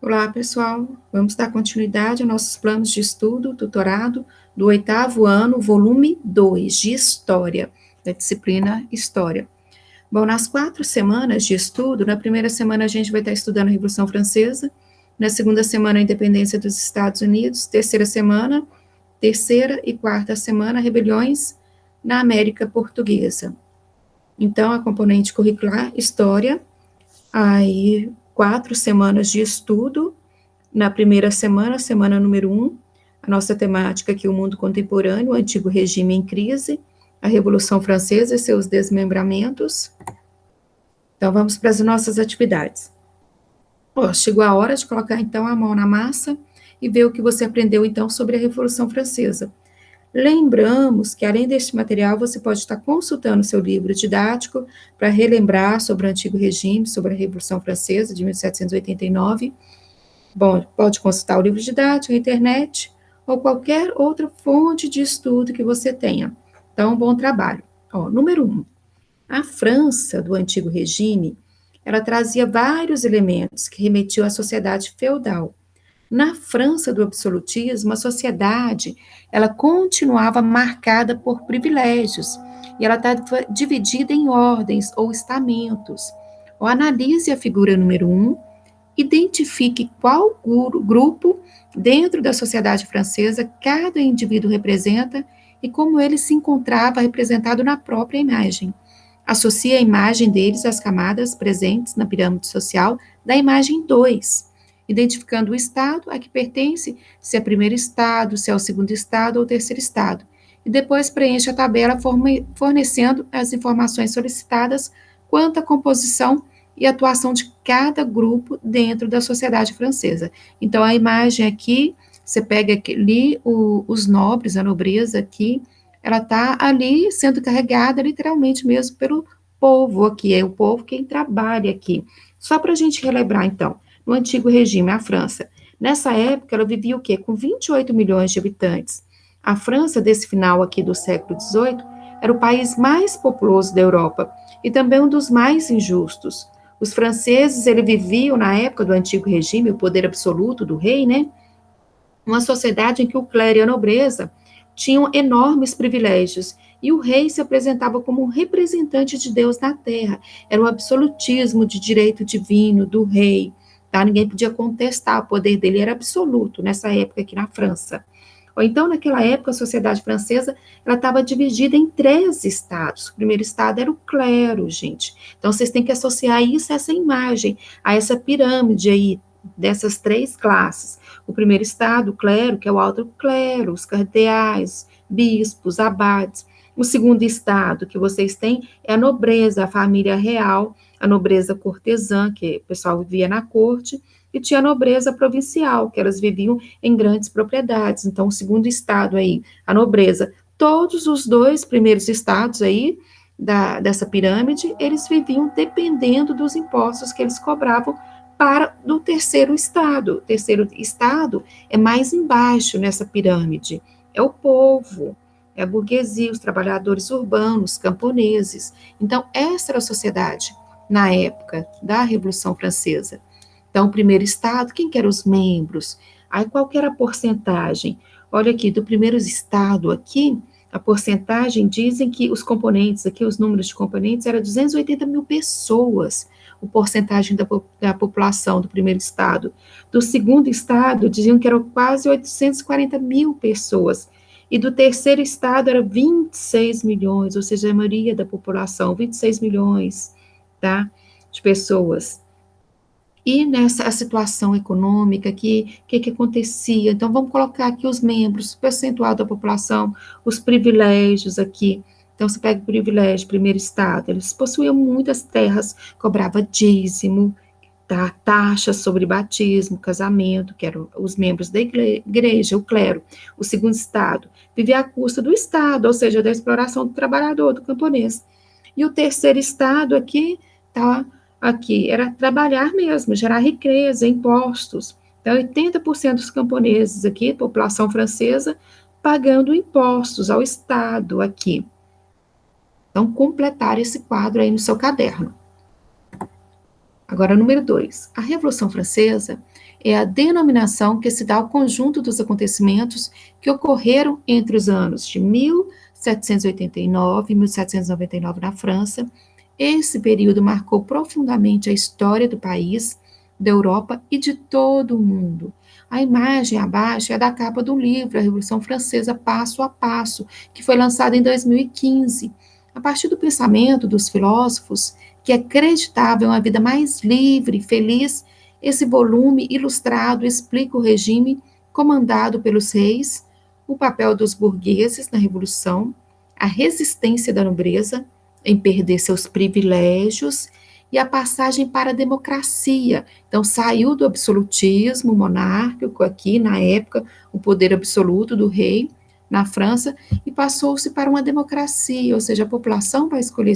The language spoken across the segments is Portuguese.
Olá, pessoal. Vamos dar continuidade aos nossos planos de estudo, tutorado, do 8º ano, volume 2, de História, da disciplina História. Bom, nas 4 semanas de estudo, na primeira semana a gente vai estar estudando a Revolução Francesa, na segunda semana a independência dos Estados Unidos, terceira e quarta semana, rebeliões na América Portuguesa. Então, a componente curricular, História, aí 4 semanas de estudo. Na primeira semana, semana número 1, a nossa temática aqui, o mundo contemporâneo, o antigo regime em crise, a Revolução Francesa e seus desmembramentos. Então, vamos para as nossas atividades. Chegou a hora de colocar, então, a mão na massa e ver o que você aprendeu, então, sobre a Revolução Francesa. Lembramos que, além deste material, você pode estar consultando seu livro didático para relembrar sobre o antigo regime, sobre a Revolução Francesa de 1789. Bom, pode consultar o livro didático, a internet, ou qualquer outra fonte de estudo que você tenha. Então, bom trabalho. Número 1. A França, do antigo regime, ela trazia vários elementos que remetiam à sociedade feudal. Na França do absolutismo, a sociedade, ela continuava marcada por privilégios, e ela estava dividida em ordens ou estamentos. Analise a figura número 1, identifique qual grupo dentro da sociedade francesa cada indivíduo representa e como ele se encontrava representado na própria imagem. Associe a imagem deles às camadas presentes na pirâmide social da imagem 2, identificando o estado a que pertence, se é primeiro estado, se é o segundo estado ou terceiro estado. E depois preencha a tabela fornecendo as informações solicitadas quanto à composição e atuação de cada grupo dentro da sociedade francesa. Então, a imagem aqui, você pega ali os nobres, a nobreza aqui, ela está ali sendo carregada literalmente mesmo pelo povo aqui, é o povo quem trabalha aqui. Só para a gente relembrar, então, no antigo regime, a França, nessa época ela vivia o quê? Com 28 milhões de habitantes. A França, desse final aqui do século XVIII, era o país mais populoso da Europa e também um dos mais injustos. Os franceses, eles viviam na época do antigo regime, o poder absoluto do rei, né? Uma sociedade em que o clero e a nobreza tinham enormes privilégios e o rei se apresentava como um representante de Deus na terra. Era o absolutismo de direito divino do rei, tá? Ninguém podia contestar, o poder dele era absoluto nessa época aqui na França. Ou então, naquela época, a sociedade francesa, ela estava dividida em 3 estados. O primeiro estado era o clero, gente. Então, vocês têm que associar isso a essa imagem, a essa pirâmide aí, dessas 3 classes. O primeiro estado, o clero, que é o alto clero, os cardeais, bispos, abades. O segundo estado que vocês têm é a nobreza, a família real, a nobreza cortesã, que o pessoal vivia na corte, e tinha a nobreza provincial, que elas viviam em grandes propriedades. Então, o segundo estado aí, a nobreza. Todos os 2 primeiros estados aí, dessa pirâmide, eles viviam dependendo dos impostos que eles cobravam para do terceiro estado. O terceiro estado é mais embaixo nessa pirâmide. É o povo, é a burguesia, os trabalhadores urbanos, camponeses. Então, essa era a sociedade na época da Revolução Francesa. Então, o primeiro estado, quem que eram os membros? Aí, qual que era a porcentagem? Olha aqui, do primeiro estado aqui, a porcentagem, dizem que os componentes aqui, os números de componentes, era 280 mil pessoas, a porcentagem da população do primeiro estado. Do segundo estado, diziam que eram quase 840 mil pessoas. E do terceiro estado era 26 milhões, ou seja, a maioria da população, 26 milhões, tá, de pessoas. E nessa situação econômica aqui, o que acontecia? Então, vamos colocar aqui os membros, o percentual da população, os privilégios aqui. Então, você pega o privilégio, primeiro estado, eles possuíam muitas terras, cobrava dízimo, tá? Taxa sobre batismo, casamento, que eram os membros da igreja, o clero. O segundo estado, vivia à custa do estado, ou seja, da exploração do trabalhador, do camponês. E o terceiro estado aqui, tá? Aqui era trabalhar mesmo, gerar riqueza, impostos. Então, 80% dos camponeses aqui, população francesa, pagando impostos ao Estado aqui. Então, completar esse quadro aí no seu caderno. Agora, Agora, número 2. A Revolução Francesa é a denominação que se dá ao conjunto dos acontecimentos que ocorreram entre os anos de 1789 e 1799 na França. Esse período marcou profundamente a história do país, da Europa e de todo o mundo. A imagem abaixo é da capa do livro A Revolução Francesa Passo a Passo, que foi lançado em 2015. A partir do pensamento dos filósofos que acreditavam em uma vida mais livre e feliz, esse volume ilustrado explica o regime comandado pelos reis, o papel dos burgueses na Revolução, a resistência da nobreza em perder seus privilégios e a passagem para a democracia. Então, saiu do absolutismo monárquico aqui, na época, o poder absoluto do rei, na França, e passou-se para uma democracia, ou seja, a população vai escolher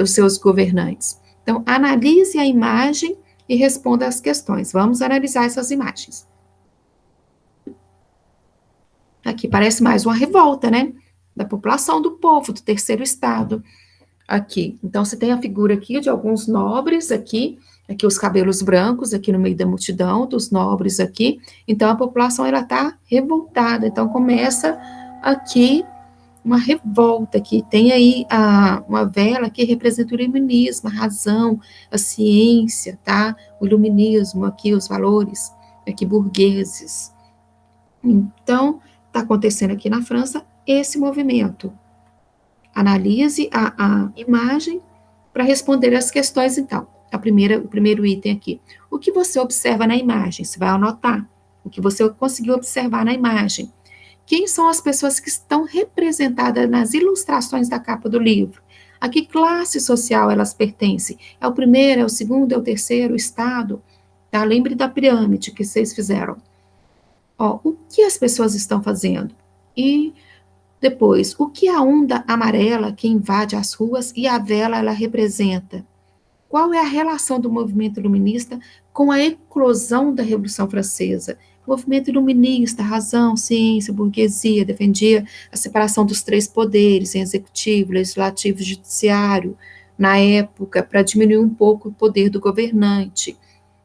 os seus governantes. Então, analise a imagem e responda às questões. Vamos analisar essas imagens. Aqui parece mais uma revolta, né? Da população, do povo, do terceiro estado. Aqui, então você tem a figura aqui de alguns nobres aqui os cabelos brancos aqui no meio da multidão, dos nobres aqui, então a população ela está revoltada, então começa aqui uma revolta aqui, tem aí uma vela que representa o iluminismo, a razão, a ciência, tá? O iluminismo aqui, os valores aqui burgueses. Então, está acontecendo aqui na França esse movimento. Analise a imagem para responder as questões, então. O primeiro item aqui. O que você observa na imagem? Você vai anotar o que você conseguiu observar na imagem. Quem são as pessoas que estão representadas nas ilustrações da capa do livro? A que classe social elas pertencem? É o primeiro, é o segundo, é o terceiro estado? Tá? Lembre da pirâmide que vocês fizeram. Ó, o que as pessoas estão fazendo? E depois, o que a onda amarela que invade as ruas e a vela ela representa? Qual é a relação do movimento iluminista com a eclosão da Revolução Francesa? O movimento iluminista, razão, ciência, burguesia, defendia a separação dos três poderes, executivo, legislativo e judiciário, na época, para diminuir um pouco o poder do governante.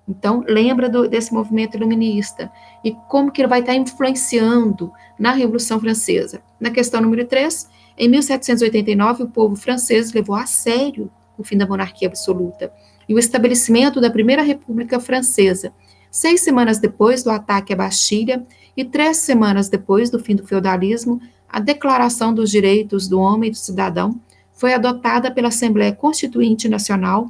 Então, lembra desse movimento iluminista e como que ele vai estar influenciando na Revolução Francesa. Na questão número 3, em 1789, o povo francês levou a sério o fim da monarquia absoluta e o estabelecimento da Primeira República Francesa. 6 semanas depois do ataque à Bastilha e 3 semanas depois do fim do feudalismo, a Declaração dos Direitos do Homem e do Cidadão foi adotada pela Assembleia Constituinte Nacional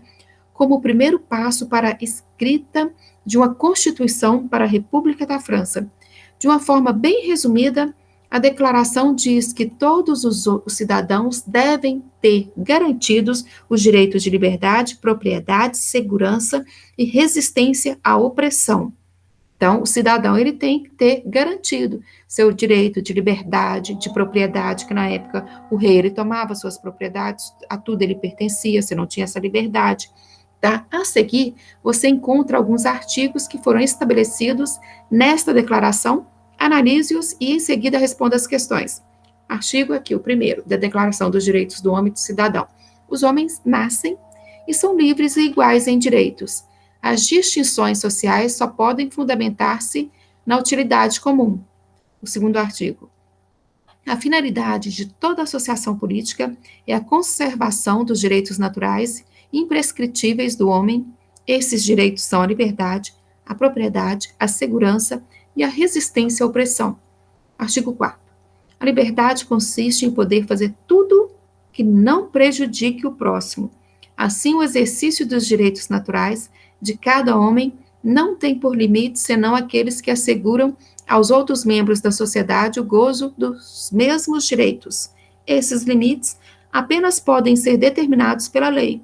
como o primeiro passo para a escrita de uma Constituição para a República da França. De uma forma bem resumida, a declaração diz que todos os cidadãos devem ter garantidos os direitos de liberdade, propriedade, segurança e resistência à opressão. Então, o cidadão ele tem que ter garantido seu direito de liberdade, de propriedade, que na época o rei ele tomava suas propriedades, a tudo ele pertencia, você não tinha essa liberdade. Tá? A seguir, você encontra alguns artigos que foram estabelecidos nesta declaração, analise-os e, em seguida, responda as questões. Artigo aqui, o primeiro, da Declaração dos Direitos do Homem e do Cidadão. Os homens nascem e são livres e iguais em direitos. As distinções sociais só podem fundamentar-se na utilidade comum. O segundo artigo. A finalidade de toda associação política é a conservação dos direitos naturais imprescritíveis do homem. Esses direitos são a liberdade, a propriedade, a segurança e a resistência à opressão. Artigo 4º. A liberdade consiste em poder fazer tudo que não prejudique o próximo. Assim, o exercício dos direitos naturais de cada homem não tem por limite senão aqueles que asseguram aos outros membros da sociedade o gozo dos mesmos direitos. Esses limites apenas podem ser determinados pela lei.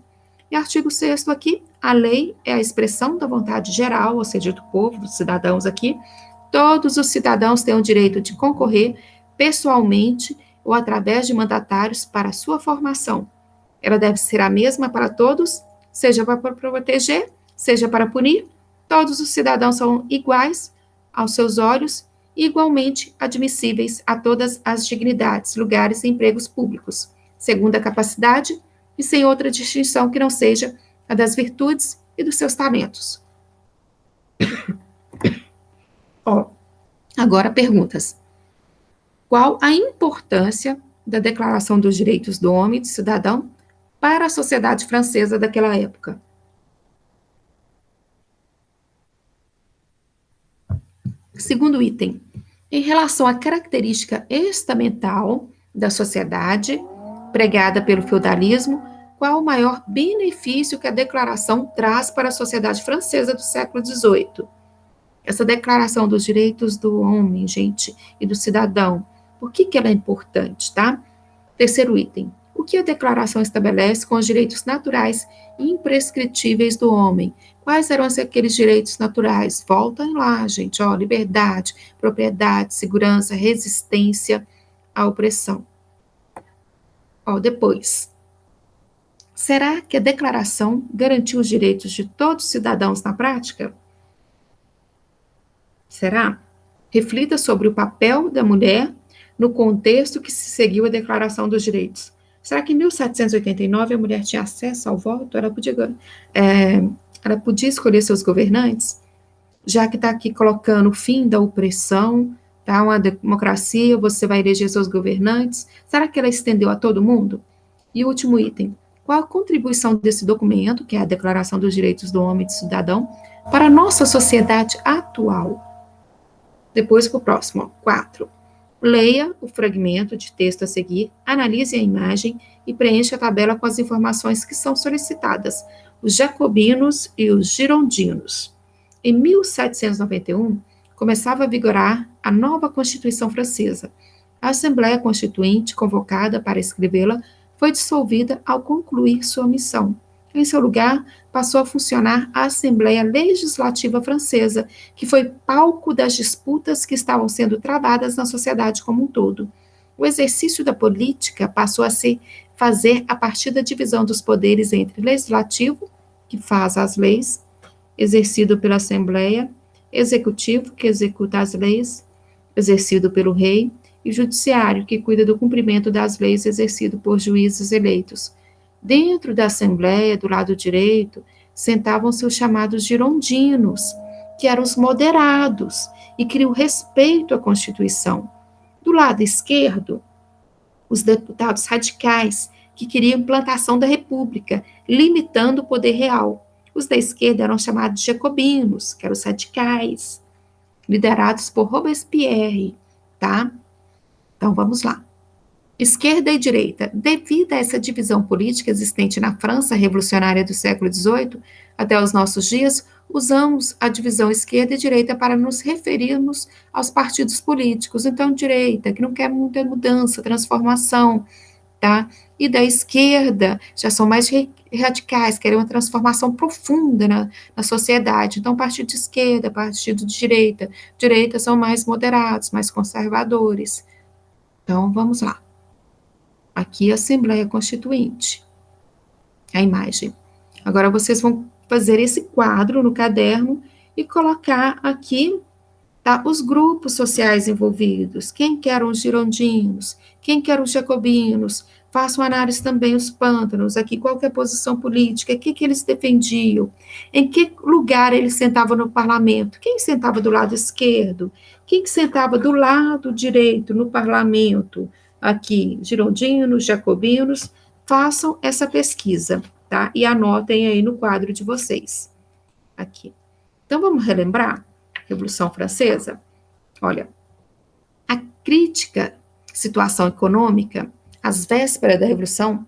E artigo 6º aqui, a lei é a expressão da vontade geral, ou seja, do povo, dos cidadãos aqui. Todos os cidadãos têm o direito de concorrer pessoalmente ou através de mandatários para a sua formação. Ela deve ser a mesma para todos, seja para proteger, seja para punir. Todos os cidadãos são iguais aos seus olhos e igualmente admissíveis a todas as dignidades, lugares e empregos públicos, segundo a capacidade e sem outra distinção que não seja a das virtudes e dos seus talentos. Ó, agora perguntas. Qual a importância da Declaração dos Direitos do Homem e do Cidadão para a sociedade francesa daquela época? Segundo item, em relação à característica estamental da sociedade pregada pelo feudalismo, qual o maior benefício que a declaração traz para a sociedade francesa do século XVIII? Essa declaração dos direitos do homem, gente, e do cidadão, por que ela é importante, tá? Terceiro item, o que a declaração estabelece com os direitos naturais e imprescritíveis do homem? Quais eram aqueles direitos naturais? Voltem lá, gente, ó, liberdade, propriedade, segurança, resistência à opressão. Ó, depois, será que a declaração garantiu os direitos de todos os cidadãos na prática? Será? Reflita sobre o papel da mulher no contexto que se seguiu a Declaração dos Direitos. Será que em 1789 a mulher tinha acesso ao voto? Ela podia escolher seus governantes? Já que está aqui colocando o fim da opressão, tá? Uma democracia, você vai eleger seus governantes. Será que ela estendeu a todo mundo? E o último item, qual a contribuição desse documento, que é a Declaração dos Direitos do Homem e do Cidadão, para a nossa sociedade atual? Depois para o próximo, 4. Leia o fragmento de texto a seguir, analise a imagem e preencha a tabela com as informações que são solicitadas, os jacobinos e os girondinos. Em 1791, começava a vigorar a nova Constituição Francesa. A Assembleia Constituinte, convocada para escrevê-la, foi dissolvida ao concluir sua missão. Em seu lugar, passou a funcionar a Assembleia Legislativa Francesa, que foi palco das disputas que estavam sendo travadas na sociedade como um todo. O exercício da política passou a se fazer a partir da divisão dos poderes entre legislativo, que faz as leis, exercido pela Assembleia, executivo, que executa as leis, exercido pelo rei, e judiciário, que cuida do cumprimento das leis, exercido por juízes eleitos. Dentro da Assembleia, do lado direito, sentavam-se os chamados girondinos, que eram os moderados e queriam respeito à Constituição. Do lado esquerdo, os deputados radicais, que queriam a implantação da República, limitando o poder real. Os da esquerda eram chamados jacobinos, que eram os radicais, liderados por Robespierre, tá? Então, vamos lá. Esquerda e direita. Devido a essa divisão política existente na França revolucionária do século XVIII até os nossos dias, usamos a divisão esquerda e direita para nos referirmos aos partidos políticos. Então, direita, que não quer muita mudança, transformação, tá? E da esquerda, já são mais radicais, querem uma transformação profunda na sociedade. Então, partido de esquerda, partido de direita. Direita são mais moderados, mais conservadores. Então, vamos lá. Aqui a Assembleia Constituinte. A imagem. Agora vocês vão fazer esse quadro no caderno e colocar aqui, tá, os grupos sociais envolvidos. Quem que eram os girondinos? Quem que eram os jacobinos? Façam análise também os pântanos. Aqui qual que é a posição política? O que eles defendiam? Em que lugar eles sentavam no parlamento? Quem sentava do lado esquerdo? Quem que sentava do lado direito no parlamento? Aqui, girondinos, jacobinos, façam essa pesquisa, tá? E anotem aí no quadro de vocês. Aqui. Então, vamos relembrar? Revolução Francesa? Olha, a crítica situação econômica, às vésperas da Revolução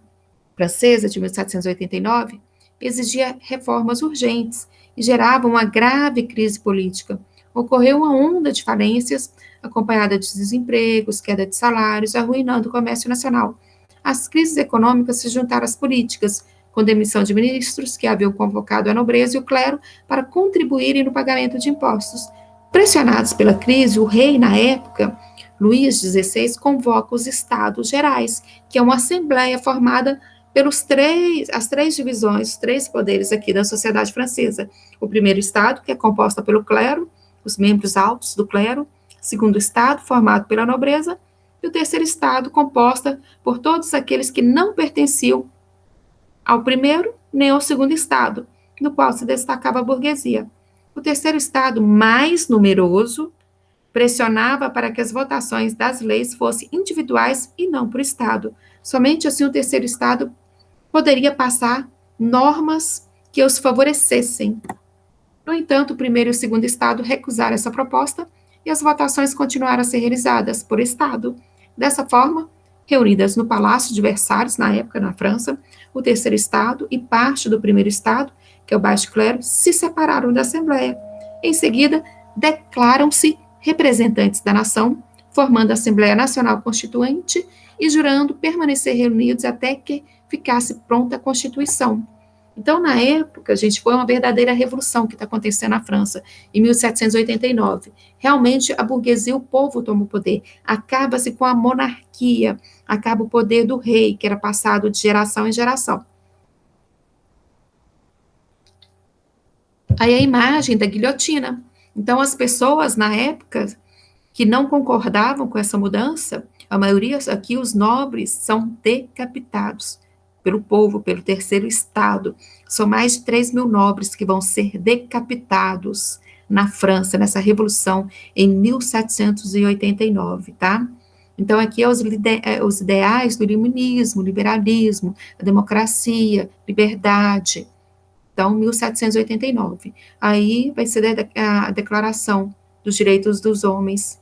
Francesa de 1789, exigia reformas urgentes e gerava uma grave crise política. Ocorreu uma onda de falências acompanhada de desempregos, queda de salários, arruinando o comércio nacional. As crises econômicas se juntaram às políticas, com demissão de ministros que haviam convocado a nobreza e o clero para contribuírem no pagamento de impostos. Pressionados pela crise, o rei, na época, Luís XVI, convoca os Estados Gerais, que é uma assembleia formada pelas três divisões, os três poderes aqui da sociedade francesa. O primeiro Estado, que é composto pelo clero, os membros altos do clero. Segundo Estado, formado pela nobreza. E o terceiro Estado, composto por todos aqueles que não pertenciam ao primeiro nem ao segundo Estado, no qual se destacava a burguesia. O terceiro estado, mais numeroso, pressionava para que as votações das leis fossem individuais e não por estado. Somente assim o terceiro estado poderia passar normas que os favorecessem. No entanto, o primeiro e o segundo estado recusaram essa proposta e as votações continuaram a ser realizadas por estado. Dessa forma, reunidas no Palácio de Versalhes, na época, na França, o terceiro estado e parte do primeiro estado, que é o baixo clero, se separaram da Assembleia. Em seguida, declaram-se representantes da nação, formando a Assembleia Nacional Constituinte e jurando permanecer reunidos até que ficasse pronta a Constituição. Então, na época, gente, foi uma verdadeira revolução que está acontecendo na França, em 1789. Realmente, a burguesia, o povo toma o poder. Acaba-se com a monarquia, acaba o poder do rei, que era passado de geração em geração. Aí a imagem da guilhotina. Então, as pessoas, na época, que não concordavam com essa mudança, a maioria aqui, os nobres, são decapitados pelo povo, pelo terceiro estado. São mais de 3.000 nobres que vão ser decapitados na França, nessa revolução, em 1789, tá? Então, aqui é os ideais do iluminismo, liberalismo, a democracia, liberdade. Então, 1789. Aí vai ser a Declaração dos Direitos dos Homens,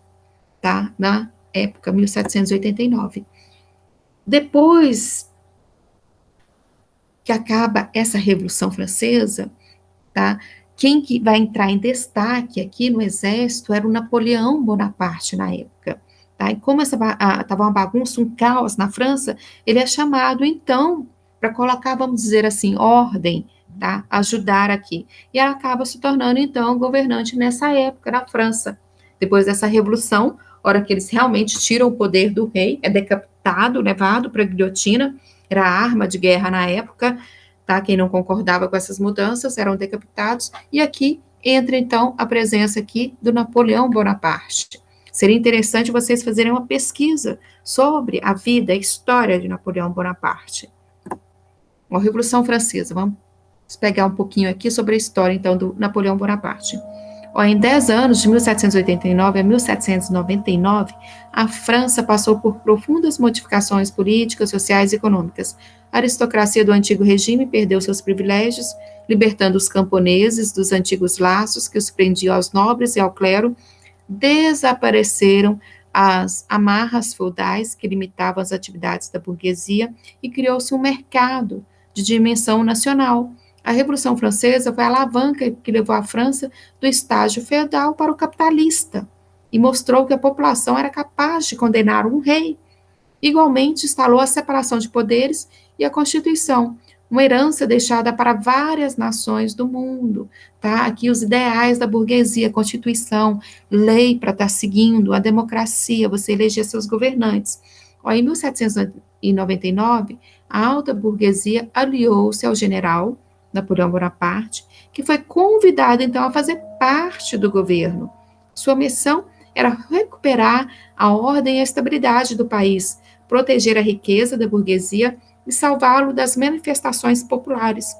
tá? Na época, 1789. Depois que acaba essa Revolução Francesa, tá? Quem que vai entrar em destaque aqui no exército era o Napoleão Bonaparte na época, tá? E como estava uma bagunça, um caos na França, ele é chamado, então, para colocar, vamos dizer assim, ordem, tá? Ajudar aqui. E acaba se tornando, então, governante nessa época na França. Depois dessa revolução, hora que eles realmente tiram o poder do rei, é decapitado, levado para a guilhotina, era a arma de guerra na época, tá? Quem não concordava com essas mudanças eram decapitados, e aqui entra, então, a presença aqui do Napoleão Bonaparte. Seria interessante vocês fazerem uma pesquisa sobre a vida, a história de Napoleão Bonaparte. A Revolução Francesa, vamos pegar um pouquinho aqui sobre a história, então, do Napoleão Bonaparte. Em 10 anos, de 1789 a 1799, a França passou por profundas modificações políticas, sociais e econômicas. A aristocracia do antigo regime perdeu seus privilégios, libertando os camponeses dos antigos laços que os prendiam aos nobres e ao clero. Desapareceram as amarras feudais que limitavam as atividades da burguesia e criou-se um mercado de dimensão nacional. A Revolução Francesa foi a alavanca que levou a França do estágio feudal para o capitalista e mostrou que a população era capaz de condenar um rei. Igualmente, instalou a separação de poderes e a Constituição, uma herança deixada para várias nações do mundo. Tá? Aqui os ideais da burguesia, a Constituição, lei para estar seguindo, a democracia, você eleger seus governantes. Em 1799, a alta burguesia aliou-se ao general Napoleão Bonaparte, que foi convidado, então, a fazer parte do governo. Sua missão era recuperar a ordem e a estabilidade do país, proteger a riqueza da burguesia e salvá-lo das manifestações populares.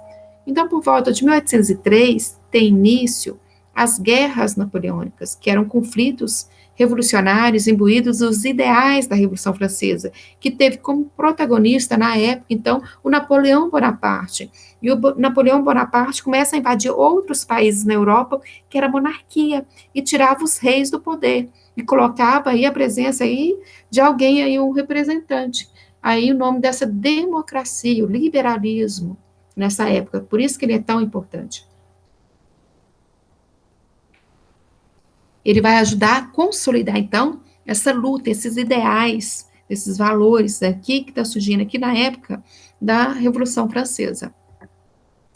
Então, por volta de 1803, tem início as guerras napoleônicas, que eram conflitos revolucionários imbuídos dos ideais da Revolução Francesa, que teve como protagonista, na época, então, o Napoleão Bonaparte. E o Napoleão Bonaparte começa a invadir outros países na Europa, que era monarquia, e tirava os reis do poder, e colocava aí a presença aí de alguém, aí um representante. Aí o nome dessa democracia, o liberalismo, nessa época, por isso que ele é tão importante. Ele vai ajudar a consolidar, então, essa luta, esses ideais, esses valores aqui que está surgindo aqui na época da Revolução Francesa.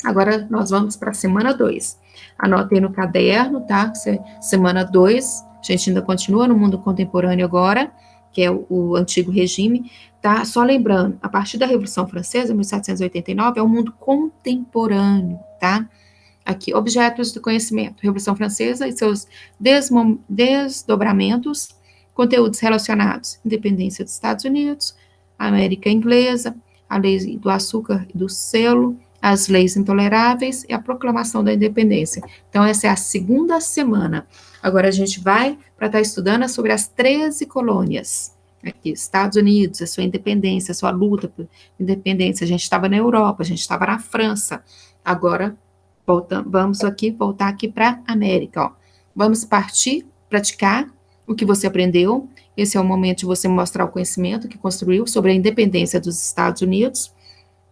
Agora, nós vamos para a semana 2. Anotem no caderno, tá? Semana 2, a gente ainda continua no mundo contemporâneo agora, que é o antigo regime, tá? Só lembrando, a partir da Revolução Francesa, 1789, é o mundo contemporâneo, tá? Aqui, objetos do conhecimento, Revolução Francesa e seus desdobramentos, conteúdos relacionados, independência dos Estados Unidos, América Inglesa, a lei do açúcar e do selo, as leis intoleráveis e a proclamação da independência. Então, essa é a segunda semana. Agora, a gente vai para estar estudando sobre as 13 colônias. Aqui, Estados Unidos, a sua independência, a sua luta por independência. A gente estava na Europa, a gente estava na França. Agora, vamos voltar aqui para a América. Ó. Vamos partir, praticar o que você aprendeu. Esse é o momento de você mostrar o conhecimento que construiu sobre a independência dos Estados Unidos.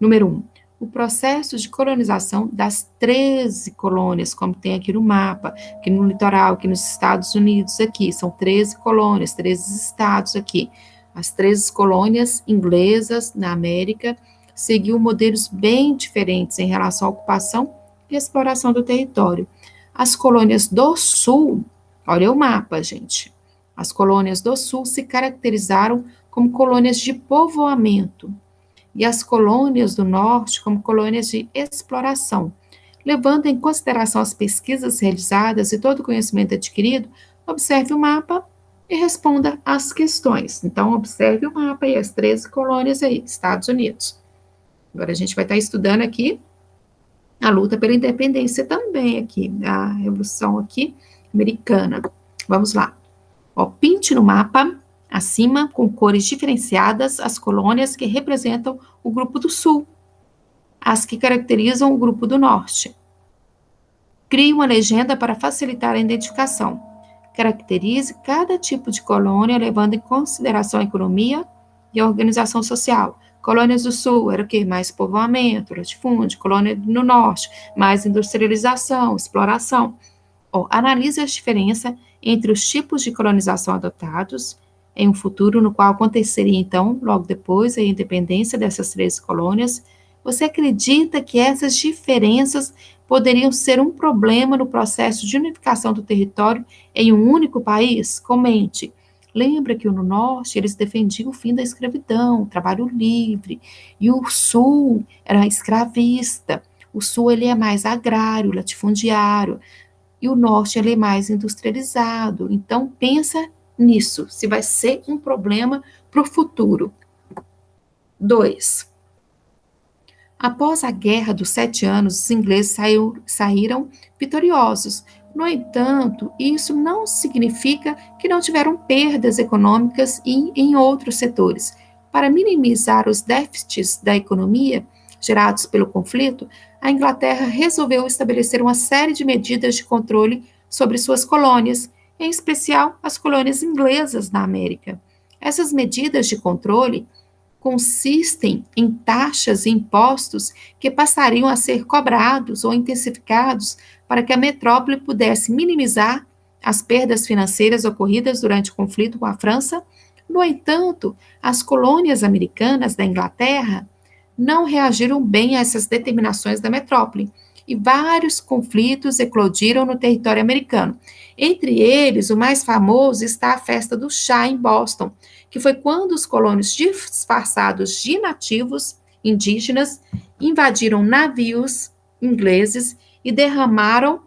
Número 1. O processo de colonização das 13 colônias, como tem aqui no mapa, aqui no litoral, aqui nos Estados Unidos, aqui, são 13 colônias, 13 estados aqui. As 13 colônias inglesas na América seguiam modelos bem diferentes em relação à ocupação e exploração do território. As colônias do Sul, olha o mapa, gente. As colônias do Sul se caracterizaram como colônias de povoamento, e as colônias do Norte como colônias de exploração. Levando em consideração as pesquisas realizadas e todo o conhecimento adquirido, observe o mapa e responda às questões. Então, observe o mapa e as 13 colônias aí, Estados Unidos. Agora, a gente vai estar estudando aqui a luta pela independência também aqui, a Revolução aqui americana. Vamos lá. Ó, pinte no mapa acima, com cores diferenciadas, as colônias que representam o grupo do Sul, as que caracterizam o grupo do Norte. Crie uma legenda para facilitar a identificação. Caracterize cada tipo de colônia, levando em consideração a economia e a organização social. Colônias do Sul era o quê? Mais povoamento, latifúndio. Colônia no Norte, mais industrialização, exploração. Analise as diferenças entre os tipos de colonização adotados em um futuro no qual aconteceria, então, logo depois, a independência dessas 13 colônias. Você acredita que essas diferenças poderiam ser um problema no processo de unificação do território em um único país? Comente. Lembra que no Norte eles defendiam o fim da escravidão, o trabalho livre, e o Sul era escravista. O Sul ele é mais agrário, latifundiário, e o Norte ele é mais industrializado. Então, pensa nisso, se vai ser um problema para o futuro. 2. Após a Guerra dos 7 Anos, os ingleses saíram vitoriosos. No entanto, isso não significa que não tiveram perdas econômicas em outros setores. Para minimizar os déficits da economia gerados pelo conflito, a Inglaterra resolveu estabelecer uma série de medidas de controle sobre suas colônias, em especial as colônias inglesas na América. Essas medidas de controle consistem em taxas e impostos que passariam a ser cobrados ou intensificados para que a metrópole pudesse minimizar as perdas financeiras ocorridas durante o conflito com a França. No entanto, as colônias americanas da Inglaterra não reagiram bem a essas determinações da metrópole, e vários conflitos eclodiram no território americano. Entre eles, o mais famoso está a festa do chá em Boston, que foi quando os colonos disfarçados de nativos indígenas invadiram navios ingleses e derramaram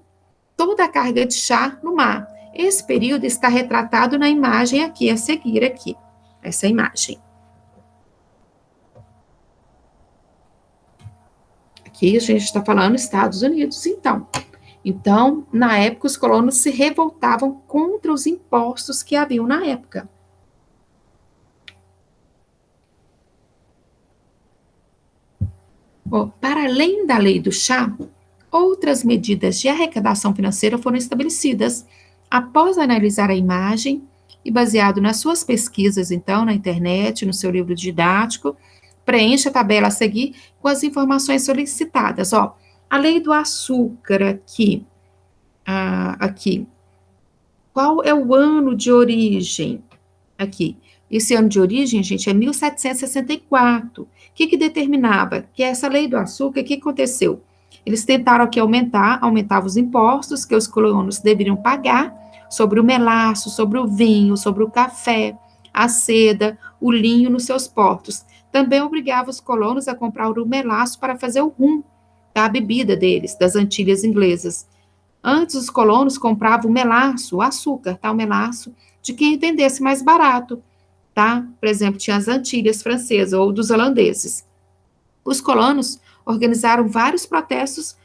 toda a carga de chá no mar. Esse período está retratado na imagem aqui, a seguir aqui, essa imagem. Aqui a gente está falando Estados Unidos, então. Então, na época, os colonos se revoltavam contra os impostos que haviam na época. Para além da lei do chá, outras medidas de arrecadação financeira foram estabelecidas. Após analisar a imagem e baseado nas suas pesquisas, então, na internet, no seu livro didático, preencha a tabela a seguir com as informações solicitadas. A lei do açúcar aqui. Aqui. Qual é o ano de origem? Aqui. Esse ano de origem, gente, é 1764. O que determinava? Que essa lei do açúcar, o que aconteceu? Eles tentaram aqui aumentava os impostos que os colonos deveriam pagar sobre o melaço, sobre o vinho, sobre o café, a seda, o linho nos seus portos. Também obrigava os colonos a comprar o melaço para fazer o rum, a bebida deles, das Antilhas inglesas. Antes, os colonos compravam o melaço, o açúcar, o melaço, de quem vendesse mais barato, Por exemplo, tinha as Antilhas francesas ou dos holandeses. Os colonos organizaram vários protestos,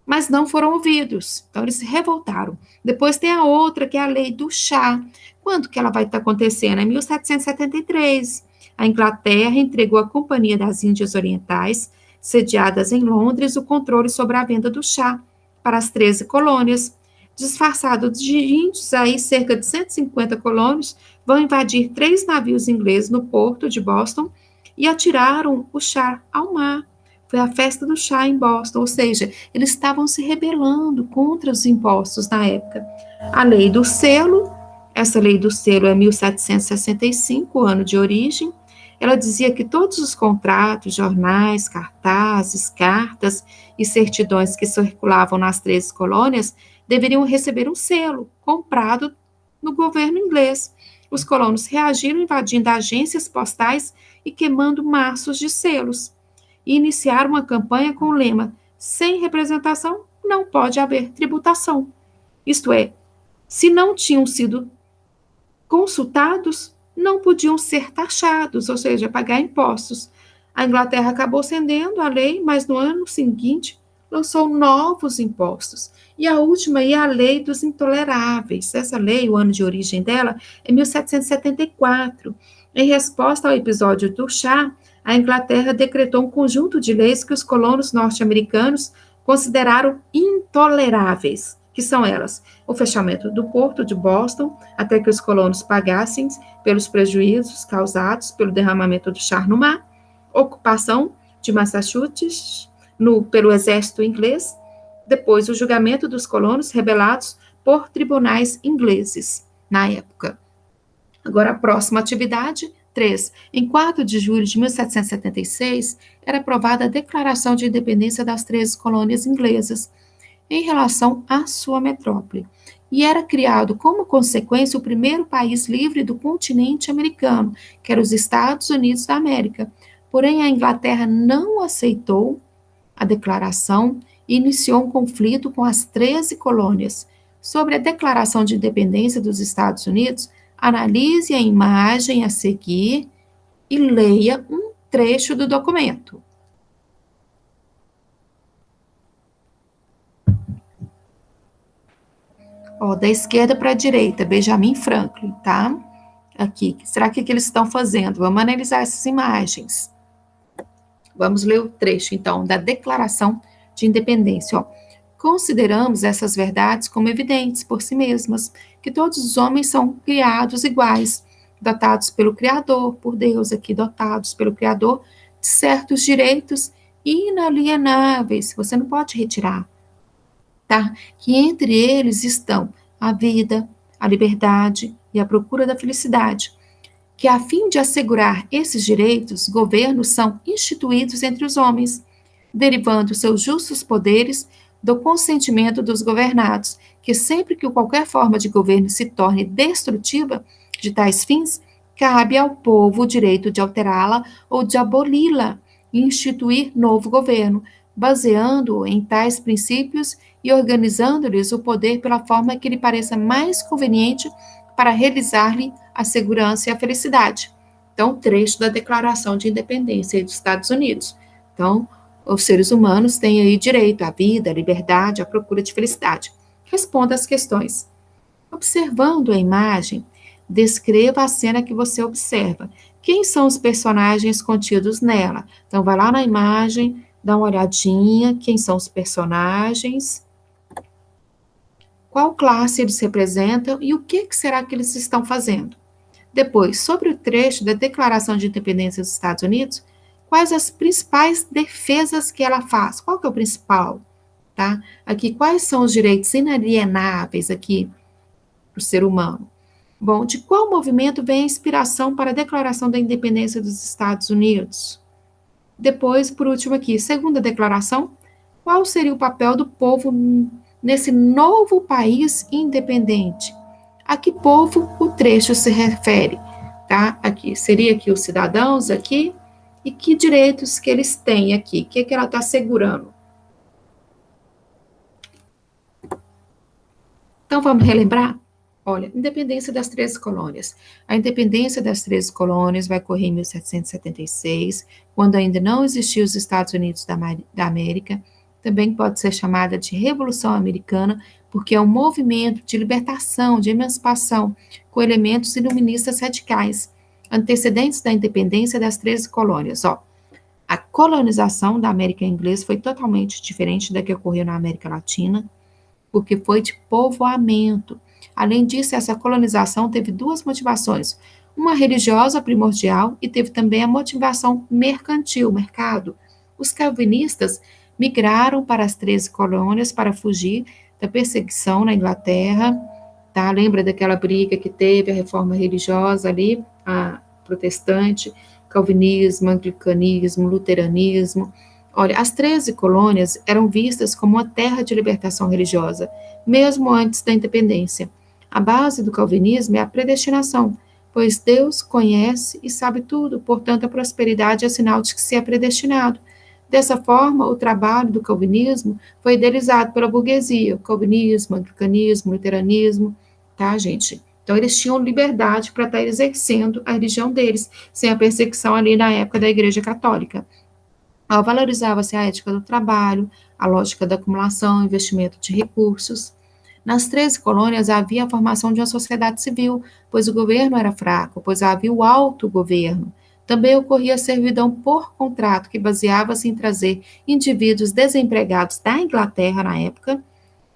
mas não foram ouvidos. Então, eles se revoltaram. Depois tem a outra, que é a lei do chá. Quando que ela vai estar acontecendo? Em 1773. A Inglaterra entregou à Companhia das Índias Orientais, sediadas em Londres, o controle sobre a venda do chá para as 13 colônias. Disfarçados de índios, aí cerca de 150 colonos vão invadir 3 navios ingleses no porto de Boston e atiraram o chá ao mar. Foi a festa do chá em Boston, ou seja, eles estavam se rebelando contra os impostos na época. A lei do selo, essa lei do selo é 1765, ano de origem. Ela dizia que todos os contratos, jornais, cartazes, cartas e certidões que circulavam nas 13 colônias deveriam receber um selo comprado no governo inglês. Os colonos reagiram invadindo agências postais e queimando maços de selos. E iniciaram uma campanha com o lema: sem representação não pode haver tributação. Isto é, se não tinham sido consultados, não podiam ser taxados, ou seja, pagar impostos. A Inglaterra acabou cedendo à lei, mas no ano seguinte lançou novos impostos. E a última é a lei dos intoleráveis. Essa lei, o ano de origem dela, é 1774. Em resposta ao episódio do chá, a Inglaterra decretou um conjunto de leis que os colonos norte-americanos consideraram intoleráveis, que são elas: o fechamento do porto de Boston, até que os colonos pagassem pelos prejuízos causados pelo derramamento do chá no mar, ocupação de Massachusetts pelo exército inglês, depois o julgamento dos colonos rebelados por tribunais ingleses, na época. Agora, a próxima atividade, 3. Em 4 de julho de 1776, era aprovada a Declaração de Independência das 13 colônias inglesas, em relação à sua metrópole, e era criado como consequência o primeiro país livre do continente americano, que era os Estados Unidos da América. Porém, a Inglaterra não aceitou a declaração e iniciou um conflito com as 13 colônias. Sobre a Declaração de Independência dos Estados Unidos, analise a imagem a seguir e leia um trecho do documento. Ó, da esquerda para a direita, Benjamin Franklin, tá? Aqui, será que eles estão fazendo? Vamos analisar essas imagens. Vamos ler o trecho, então, da Declaração de Independência. Ó. Consideramos essas verdades como evidentes por si mesmas, que todos os homens são criados iguais, dotados pelo Criador, por Deus aqui, dotados pelo Criador, de certos direitos inalienáveis, você não pode retirar, tá? Que entre eles estão a vida, a liberdade e a procura da felicidade, que a fim de assegurar esses direitos, governos são instituídos entre os homens, derivando seus justos poderes do consentimento dos governados, que sempre que qualquer forma de governo se torne destrutiva de tais fins, cabe ao povo o direito de alterá-la ou de aboli-la e instituir novo governo, baseando-o em tais princípios e organizando-lhes o poder pela forma que lhe pareça mais conveniente para realizar-lhe a segurança e a felicidade. Então, trecho da Declaração de Independência dos Estados Unidos. Então, os seres humanos têm aí direito à vida, à liberdade, à procura de felicidade. Responda às questões. Observando a imagem, descreva a cena que você observa. Quem são os personagens contidos nela? Então, vai lá na imagem, dá uma olhadinha, quem são os personagens, qual classe eles representam e o que será que eles estão fazendo. Depois, sobre o trecho da Declaração de Independência dos Estados Unidos, quais as principais defesas que ela faz? Qual que é o principal? Tá? Aqui, quais são os direitos inalienáveis aqui para o ser humano? Bom, de qual movimento vem a inspiração para a Declaração da Independência dos Estados Unidos? Depois, por último aqui, segunda declaração, qual seria o papel do povo nesse novo país independente? A que povo o trecho se refere? Tá? Aqui, seria aqui os cidadãos aqui, e que direitos que eles têm aqui, o que ela está assegurando? Então, vamos relembrar? Olha, independência das 13 colônias. A independência das 13 colônias vai ocorrer em 1776, quando ainda não existiam os Estados Unidos da América. Também pode ser chamada de Revolução Americana, porque é um movimento de libertação, de emancipação, com elementos iluministas radicais, antecedentes da independência das 13 colônias. Ó, a colonização da América inglesa foi totalmente diferente da que ocorreu na América Latina, porque foi de povoamento. Além disso, essa colonização teve duas motivações: uma religiosa primordial e teve também a motivação mercantil, mercado. Os calvinistas migraram para as 13 colônias para fugir da perseguição na Inglaterra, tá? Lembra daquela briga que teve, a reforma religiosa ali, a protestante, calvinismo, anglicanismo, luteranismo. Olha, as 13 colônias eram vistas como uma terra de libertação religiosa, mesmo antes da independência. A base do calvinismo é a predestinação, pois Deus conhece e sabe tudo, portanto, a prosperidade é sinal de que se é predestinado. Dessa forma, o trabalho do calvinismo foi idealizado pela burguesia, o calvinismo, anglicanismo, luteranismo, tá, gente? Então, eles tinham liberdade para estar exercendo a religião deles, sem a perseguição ali na época da Igreja Católica. Valorizava-se a ética do trabalho, a lógica da acumulação, investimento de recursos. Nas 13 colônias havia a formação de uma sociedade civil, pois o governo era fraco, pois havia o autogoverno. Também ocorria a servidão por contrato, que baseava-se em trazer indivíduos desempregados da Inglaterra na época.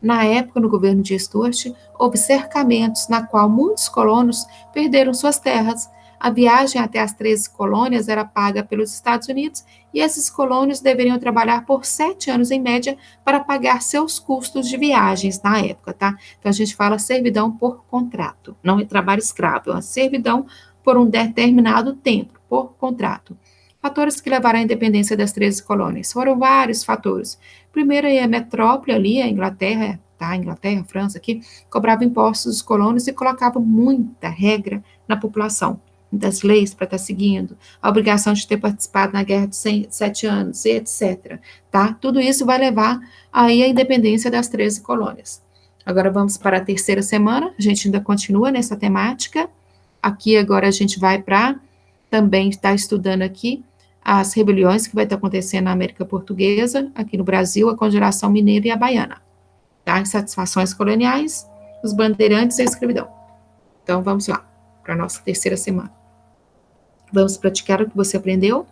Na época, no governo de Stuart, houve cercamentos na qual muitos colonos perderam suas terras. A viagem até as 13 colônias era paga pelos Estados Unidos e esses colonos deveriam trabalhar por 7 anos em média para pagar seus custos de viagens na época, tá? Então a gente fala servidão por contrato, não é trabalho escravo, é uma servidão por um determinado tempo, por contrato. Fatores que levaram à independência das 13 colônias. Foram vários fatores. Primeiro, a metrópole ali, a Inglaterra, tá? A Inglaterra, a França aqui, cobrava impostos dos colonos e colocava muita regra na população, muitas leis para estar seguindo, a obrigação de ter participado na Guerra dos 7 anos, etc. Tá? Tudo isso vai levar aí à independência das 13 colônias. Agora vamos para a terceira semana, a gente ainda continua nessa temática. Aqui agora a gente vai para também estar estudando aqui as rebeliões que vai estar acontecendo na América Portuguesa, aqui no Brasil, a Congelação Mineira e a Baiana, tá? Insatisfações coloniais, os bandeirantes e a escravidão. Então, vamos lá, para a nossa terceira semana. Vamos praticar o que você aprendeu?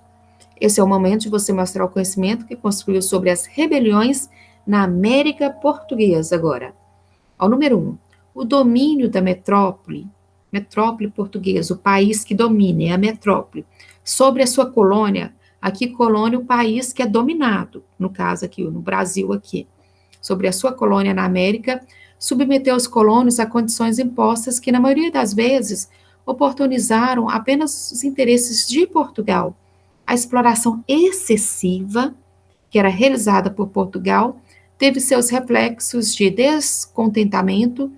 Esse é o momento de você mostrar o conhecimento que construiu sobre as rebeliões na América Portuguesa agora. Ao número 1, o domínio da metrópole portuguesa, o país que domina é a metrópole, sobre a sua colônia, aqui colônia, o país que é dominado, no caso aqui, no Brasil aqui, sobre a sua colônia na América, submeteu os colonos a condições impostas que, na maioria das vezes, oportunizaram apenas os interesses de Portugal. A exploração excessiva, que era realizada por Portugal, teve seus reflexos de descontentamento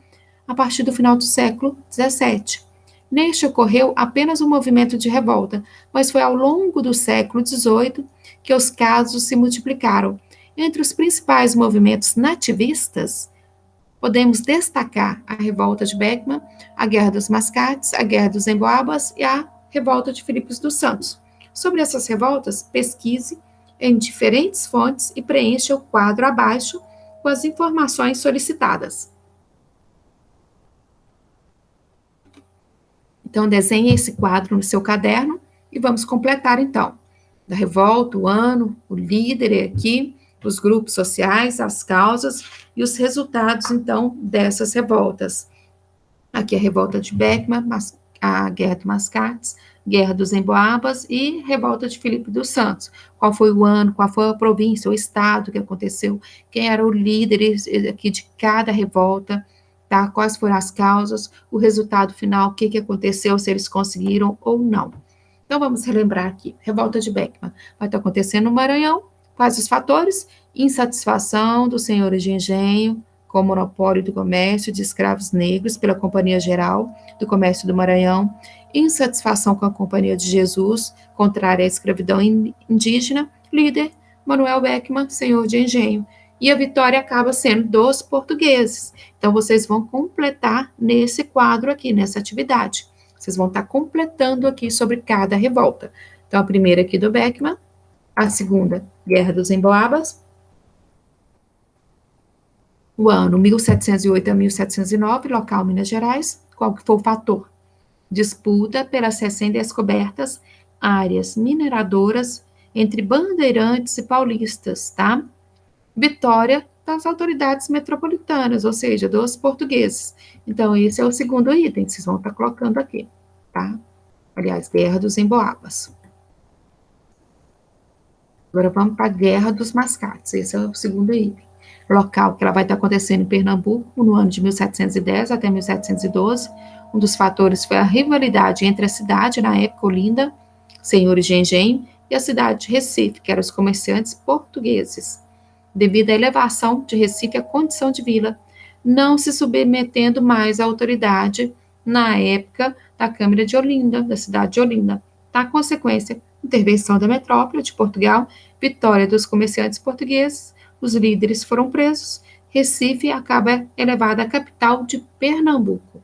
a partir do final do século XVII. Neste ocorreu apenas um movimento de revolta, mas foi ao longo do século XVIII que os casos se multiplicaram. Entre os principais movimentos nativistas, podemos destacar a revolta de Beckman, a Guerra dos Mascates, a Guerra dos Emboabas e a revolta de Filipe dos Santos. Sobre essas revoltas, pesquise em diferentes fontes e preencha o quadro abaixo com as informações solicitadas. Então, desenhe esse quadro no seu caderno e vamos completar, então, da revolta, o ano, o líder aqui, os grupos sociais, as causas e os resultados, então, dessas revoltas. Aqui a revolta de Beckman, a Guerra dos Mascates, Guerra dos Emboabas e revolta de Filipe dos Santos. Qual foi o ano, qual foi a província, o estado que aconteceu, quem era o líder aqui de cada revolta, tá? Quais foram as causas, o resultado final, o que aconteceu, se eles conseguiram ou não. Então, vamos relembrar aqui. Revolta de Beckman vai estar acontecendo no Maranhão. Quais os fatores? Insatisfação dos senhores de engenho com o monopólio do comércio de escravos negros pela Companhia Geral do Comércio do Maranhão. Insatisfação com a Companhia de Jesus, contrária à escravidão indígena. Líder, Manuel Beckman, senhor de engenho. e a vitória acaba sendo dos portugueses. Então, vocês vão completar nesse quadro aqui, nessa atividade. Vocês vão estar completando aqui sobre cada revolta. Então, a primeira aqui do Beckmann, a segunda, Guerra dos Emboabas, o ano 1708 a 1709, local Minas Gerais. Qual que foi o fator? Disputa pelas recém-descobertas áreas mineradoras entre bandeirantes e paulistas, tá? Vitória das autoridades metropolitanas, ou seja, dos portugueses. Então, esse é o segundo item, vocês vão estar colocando aqui, tá? Aliás, Guerra dos Emboabas. Agora vamos para a Guerra dos Mascates, esse é o segundo item. Local que ela vai estar acontecendo em Pernambuco, no ano de 1710 até 1712. Um dos fatores foi a rivalidade entre a cidade, na época Olinda, senhores de engenho, e a cidade de Recife, que eram os comerciantes portugueses. Devido à elevação de Recife à condição de vila, não se submetendo mais à autoridade, na época, da Câmara de Olinda, da cidade de Olinda. Da consequência, intervenção da metrópole de Portugal, vitória dos comerciantes portugueses, os líderes foram presos, Recife acaba elevada à capital de Pernambuco.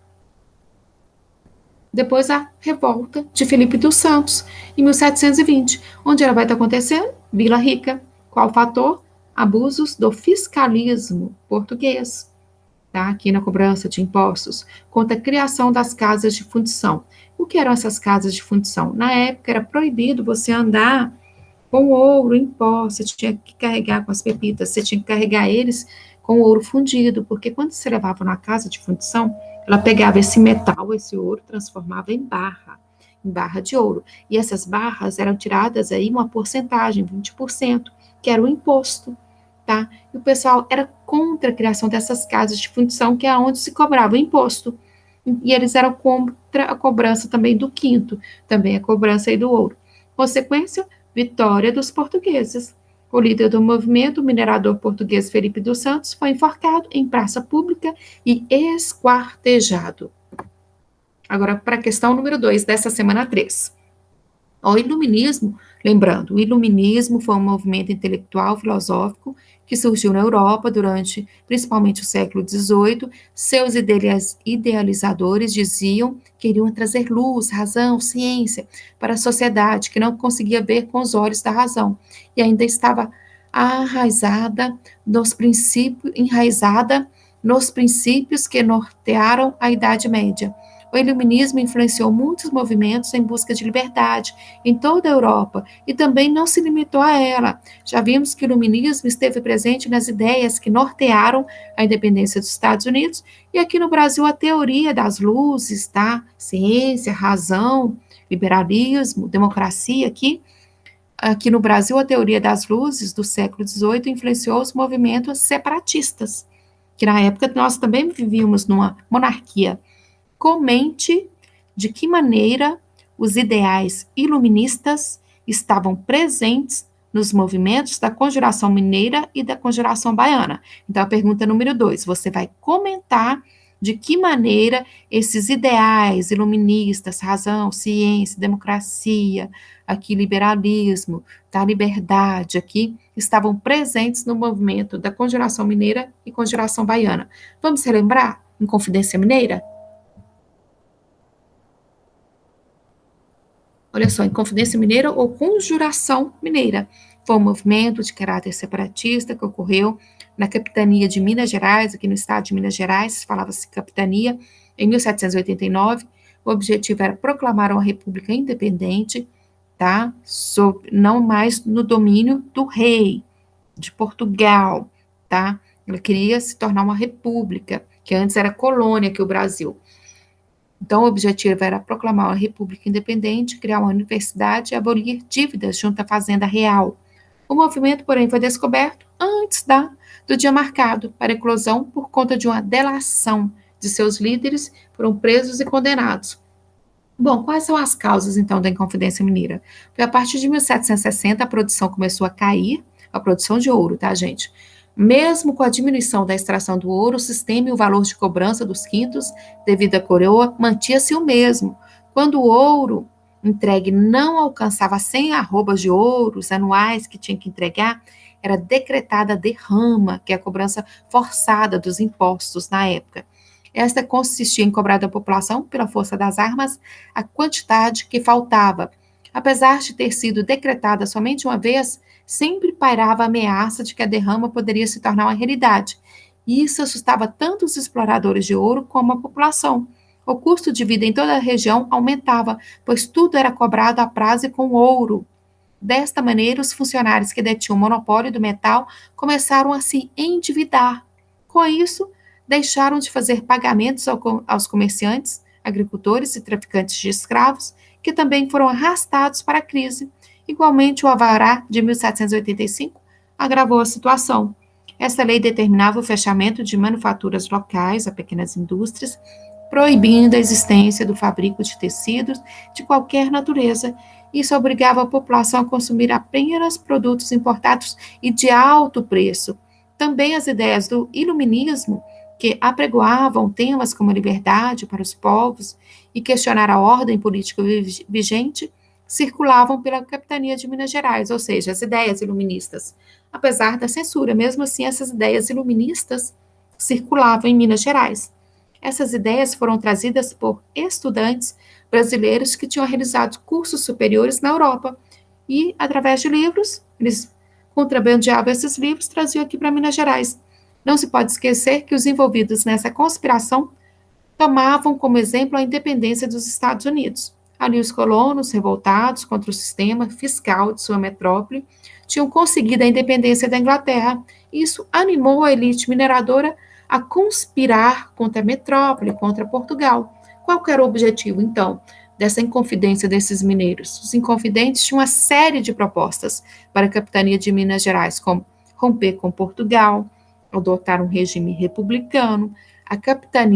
Depois a revolta de Felipe dos Santos, em 1720, onde ela vai estar acontecendo? Vila Rica. Qual o fator? Abusos do fiscalismo português, tá? Aqui na cobrança de impostos, contra a criação das casas de fundição. O que eram essas casas de fundição? Na época era proibido você andar com ouro em pó, você tinha que carregar com as pepitas, você tinha que carregar eles com ouro fundido, porque quando você levava na casa de fundição, ela pegava esse metal, esse ouro, transformava em barra de ouro. E essas barras eram tiradas aí uma porcentagem, 20%, que era o imposto, tá? E o pessoal era contra a criação dessas casas de fundição, que é onde se cobrava o imposto. E eles eram contra a cobrança também do quinto, também a cobrança aí do ouro. Consequência, vitória dos portugueses. O líder do movimento, o minerador português Felipe dos Santos, foi enforcado em praça pública e esquartejado. Agora, para a questão número 2 dessa semana 3. O iluminismo, lembrando, o iluminismo foi um movimento intelectual filosófico que surgiu na Europa durante principalmente o século XVIII. Seus idealizadores diziam que iriam trazer luz, razão, ciência para a sociedade que não conseguia ver com os olhos da razão e ainda estava enraizada nos princípios que nortearam a Idade Média. O iluminismo influenciou muitos movimentos em busca de liberdade em toda a Europa e também não se limitou a ela. Já vimos que o iluminismo esteve presente nas ideias que nortearam a independência dos Estados Unidos e aqui no Brasil a teoria das luzes, tá? Ciência, razão, liberalismo, democracia aqui no Brasil a teoria das luzes do século XVIII influenciou os movimentos separatistas, que na época nós também vivíamos numa monarquia. Comente de que maneira os ideais iluministas estavam presentes nos movimentos da Conjuração Mineira e da Conjuração Baiana. Então, a pergunta número 2, você vai comentar de que maneira esses ideais iluministas, razão, ciência, democracia, aqui liberalismo, da liberdade, aqui, estavam presentes no movimento da Conjuração Mineira e Conjuração Baiana. Vamos relembrar em Confidência Mineira? Olha só, Inconfidência Mineira ou Conjuração Mineira. Foi um movimento de caráter separatista que ocorreu na capitania de Minas Gerais, aqui no estado de Minas Gerais, falava-se capitania, em 1789. O objetivo era proclamar uma república independente, tá? Não mais no domínio do rei de Portugal, tá? Ela queria se tornar uma república, que antes era colônia aqui o Brasil. Então, o objetivo era proclamar uma república independente, criar uma universidade e abolir dívidas junto à Fazenda Real. O movimento, porém, foi descoberto antes do dia marcado para a eclosão por conta de uma delação de seus líderes, foram presos e condenados. Bom, quais são as causas, então, da Inconfidência Mineira? Porque a partir de 1760 a produção começou a cair, a produção de ouro, tá, gente? Mesmo com a diminuição da extração do ouro, o sistema e o valor de cobrança dos quintos devido à coroa mantinha-se o mesmo. Quando o ouro entregue não alcançava 100 arrobas de ouros anuais que tinha que entregar, era decretada a derrama, que é a cobrança forçada dos impostos na época. Esta consistia em cobrar da população, pela força das armas, a quantidade que faltava. Apesar de ter sido decretada somente uma vez, sempre pairava a ameaça de que a derrama poderia se tornar uma realidade. E isso assustava tanto os exploradores de ouro como a população. O custo de vida em toda a região aumentava, pois tudo era cobrado a prazo e com ouro. Desta maneira, os funcionários que detinham o monopólio do metal começaram a se endividar. Com isso, deixaram de fazer pagamentos aos comerciantes, agricultores e traficantes de escravos, que também foram arrastados para a crise. Igualmente, o Alvará de 1785 agravou a situação. Esta lei determinava o fechamento de manufaturas locais a pequenas indústrias, proibindo a existência do fabrico de tecidos de qualquer natureza. Isso obrigava a população a consumir apenas produtos importados e de alto preço. Também as ideias do iluminismo, que apregoavam temas como a liberdade para os povos e questionar a ordem política vigente, circulavam pela capitania de Minas Gerais, ou seja, as ideias iluministas. Apesar da censura, mesmo assim, essas ideias iluministas circulavam em Minas Gerais. Essas ideias foram trazidas por estudantes brasileiros que tinham realizado cursos superiores na Europa e, através de livros, eles contrabandeavam esses livros e traziam aqui para Minas Gerais. Não se pode esquecer que os envolvidos nessa conspiração tomavam como exemplo a independência dos Estados Unidos. Ali, os colonos, revoltados contra o sistema fiscal de sua metrópole, tinham conseguido a independência da Inglaterra. Isso animou a elite mineradora a conspirar contra a metrópole, contra Portugal. Qual era o objetivo, então, dessa inconfidência desses mineiros? Os inconfidentes tinham uma série de propostas para a capitania de Minas Gerais, como romper com Portugal, adotar um regime republicano, a capital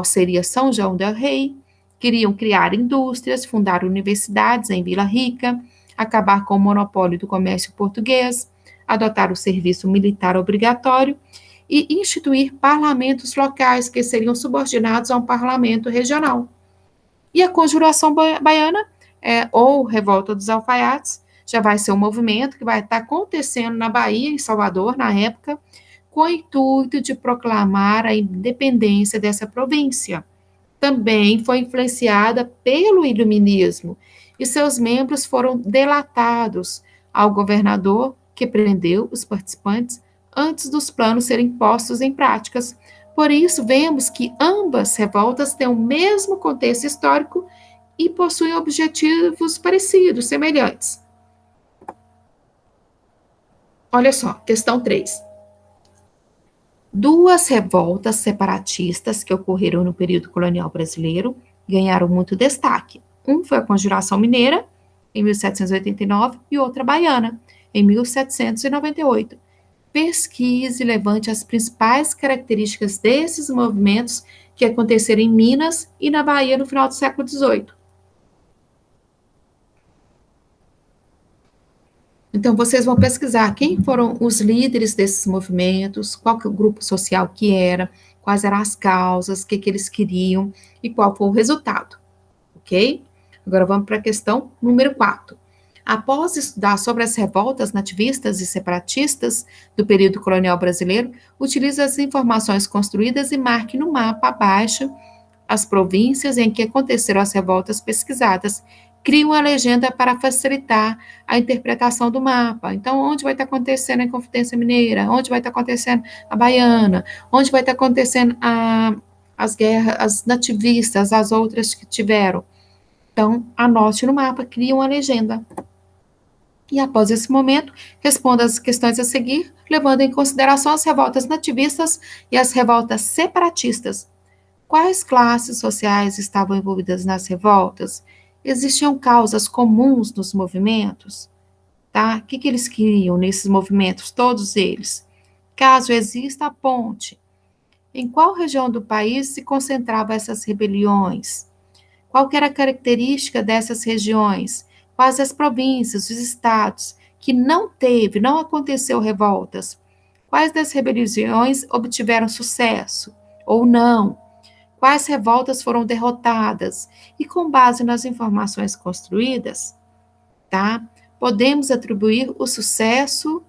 seria São João del Rei, queriam criar indústrias, fundar universidades em Vila Rica, acabar com o monopólio do comércio português, adotar o serviço militar obrigatório e instituir parlamentos locais que seriam subordinados a um parlamento regional. E a Conjuração Baiana, ou Revolta dos Alfaiates, já vai ser um movimento que vai estar acontecendo na Bahia, em Salvador, na época, com o intuito de proclamar a independência dessa província. Também foi influenciada pelo iluminismo, e seus membros foram delatados ao governador, que prendeu os participantes antes dos planos serem postos em práticas. Por isso, vemos que ambas revoltas têm o mesmo contexto histórico e possuem objetivos parecidos, semelhantes. Olha só, questão 3. Duas revoltas separatistas que ocorreram no período colonial brasileiro ganharam muito destaque. Um foi a Conjuração Mineira, em 1789, e outra baiana, em 1798. Pesquise e levante as principais características desses movimentos que aconteceram em Minas e na Bahia no final do século XVIII. Então, vocês vão pesquisar quem foram os líderes desses movimentos, qual que é o grupo social que era, quais eram as causas, o que eles queriam e qual foi o resultado, ok? Agora vamos para a questão número 4. Após estudar sobre as revoltas nativistas e separatistas do período colonial brasileiro, utilize as informações construídas e marque no mapa abaixo as províncias em que aconteceram as revoltas pesquisadas. Crie uma legenda para facilitar a interpretação do mapa. Então, onde vai estar acontecendo a Inconfidência Mineira? Onde vai estar acontecendo a Baiana? Onde vai estar acontecendo as guerras, as nativistas, as outras que tiveram? Então, anote no mapa, crie uma legenda. E após esse momento, responda as questões a seguir, levando em consideração as revoltas nativistas e as revoltas separatistas. Quais classes sociais estavam envolvidas nas revoltas? Existiam causas comuns nos movimentos? Tá? O que eles queriam nesses movimentos, todos eles? Caso exista a ponte, em qual região do país se concentravam essas rebeliões? Qual que era a característica dessas regiões? Quais as províncias, os estados que não aconteceu revoltas? Quais das rebeliões obtiveram sucesso ou não? Quais revoltas foram derrotadas? E com base nas informações construídas, tá? podemos atribuir o sucesso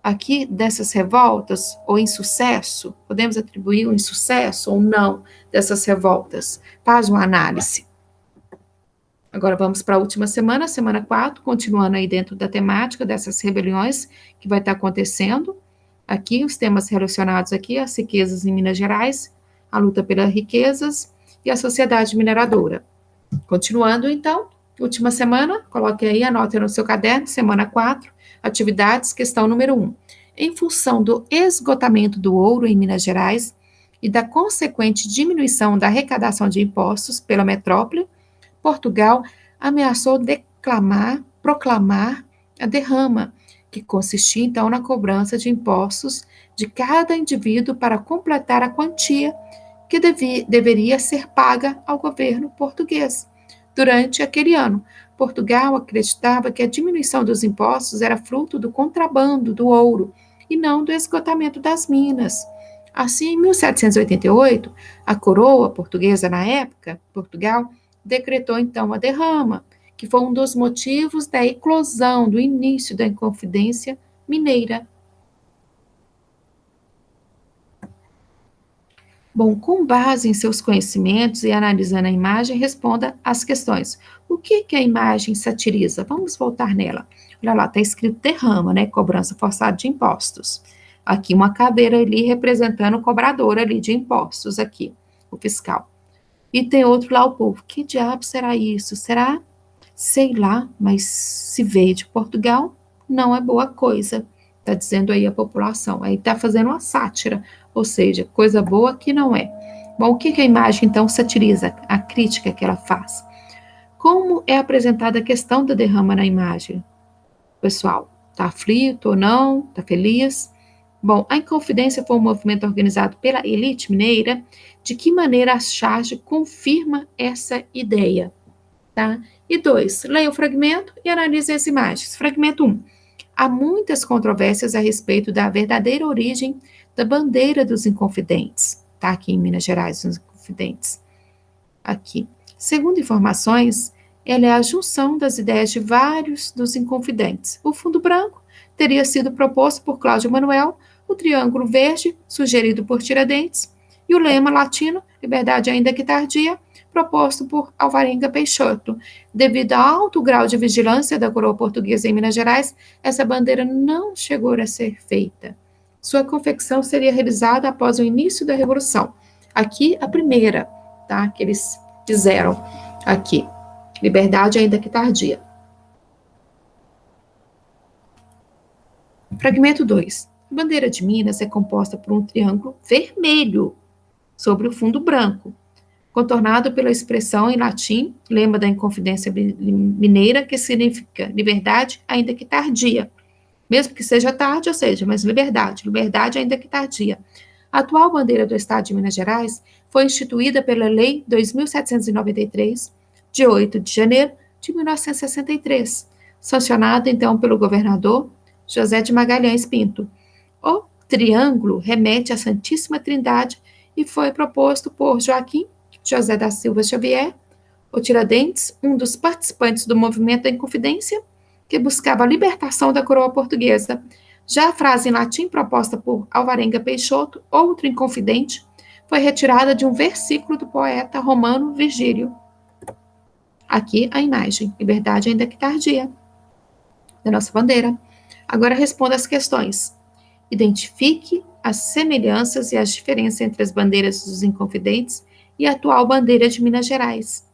aqui dessas revoltas, ou insucesso? Podemos atribuir o insucesso ou não dessas revoltas? Faz uma análise. Agora vamos para a última semana, semana 4, continuando aí dentro da temática dessas rebeliões que vai estar acontecendo. Aqui, os temas relacionados aqui, as riquezas em Minas Gerais, a luta pelas riquezas e a sociedade mineradora. Continuando, então, última semana, coloque aí, anote no seu caderno, semana 4, atividades, questão número 1. Em função do esgotamento do ouro em Minas Gerais e da consequente diminuição da arrecadação de impostos pela metrópole, Portugal ameaçou proclamar a derrama, que consistia então na cobrança de impostos de cada indivíduo para completar a quantia que deveria ser paga ao governo português. Durante aquele ano, Portugal acreditava que a diminuição dos impostos era fruto do contrabando do ouro e não do esgotamento das minas. Assim, em 1788, a coroa portuguesa na época, Portugal, decretou então a derrama, que foi um dos motivos da eclosão, do início da Inconfidência Mineira. Bom, com base em seus conhecimentos e analisando a imagem, responda às questões. O que a imagem satiriza? Vamos voltar nela. Olha lá, está escrito derrama, né? Cobrança forçada de impostos. Aqui uma caveira ali representando o cobrador ali de impostos aqui, o fiscal. E tem outro lá, o povo. Que diabo será isso? Será? Sei lá, mas se veio de Portugal, não é boa coisa. Está dizendo aí a população. Aí está fazendo uma sátira, ou seja, coisa boa que não é. Bom, o que a imagem, então, satiriza? A crítica que ela faz. Como é apresentada a questão da derrama na imagem? Pessoal, está aflito ou não? Está feliz? Bom, a Inconfidência foi um movimento organizado pela elite mineira. De que maneira a charge confirma essa ideia? Tá? E 2, leia o fragmento e analise as imagens. Fragmento 1. Há muitas controvérsias a respeito da verdadeira origem da bandeira dos Inconfidentes. Tá aqui em Minas Gerais, os Inconfidentes. Aqui. Segundo informações, ela é a junção das ideias de vários dos Inconfidentes. O fundo branco teria sido proposto por Cláudio Manuel, o triângulo verde, sugerido por Tiradentes, e o lema latino, liberdade ainda que tardia, proposto por Alvarenga Peixoto. Devido ao alto grau de vigilância da coroa portuguesa em Minas Gerais, essa bandeira não chegou a ser feita. Sua confecção seria realizada após o início da Revolução. Aqui, a primeira, tá, que eles fizeram aqui. Liberdade ainda que tardia. Fragmento 2. A bandeira de Minas é composta por um triângulo vermelho sobre o fundo branco, contornado pela expressão em latim, lema da Inconfidência Mineira, que significa liberdade ainda que tardia. Mesmo que seja tarde, ou seja, mas liberdade ainda que tardia. A atual bandeira do Estado de Minas Gerais foi instituída pela Lei 2.793, de 8 de janeiro de 1963, sancionada então pelo governador José de Magalhães Pinto. O triângulo remete à Santíssima Trindade e foi proposto por Joaquim José da Silva Xavier, o Tiradentes, um dos participantes do movimento da Inconfidência, que buscava a libertação da coroa portuguesa. Já a frase em latim proposta por Alvarenga Peixoto, outro inconfidente, foi retirada de um versículo do poeta romano Virgílio. Aqui a imagem, liberdade ainda que tardia, da nossa bandeira. Agora responda as questões. Identifique as semelhanças e as diferenças entre as bandeiras dos Inconfidentes e a atual bandeira de Minas Gerais.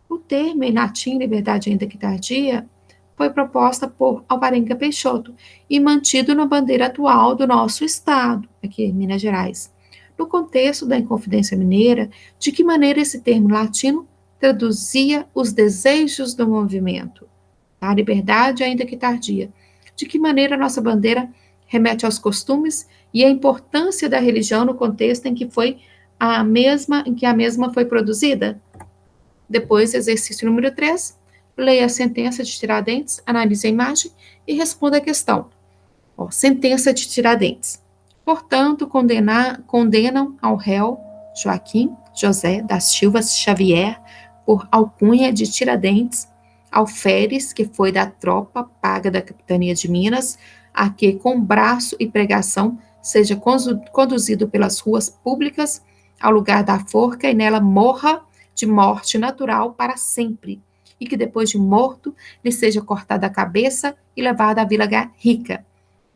O termo em latim, liberdade ainda que tardia, foi proposta por Alvarenga Peixoto e mantido na bandeira atual do nosso estado, aqui em Minas Gerais. No contexto da Inconfidência Mineira, de que maneira esse termo latino traduzia os desejos do movimento? A liberdade ainda que tardia. De que maneira a nossa bandeira remete aos costumes e à importância da religião no contexto em que a mesma foi produzida? Depois, exercício número 3, leia a sentença de Tiradentes, analise a imagem e responda a questão. Sentença de Tiradentes. Portanto, condenam ao réu Joaquim José da Silva Xavier, por alcunha de Tiradentes, alferes, que foi da tropa paga da capitania de Minas, a que, com braço e pregação, seja conduzido pelas ruas públicas ao lugar da forca e nela morra de morte natural para sempre, e que depois de morto lhe seja cortada a cabeça e levada à Vila Rica,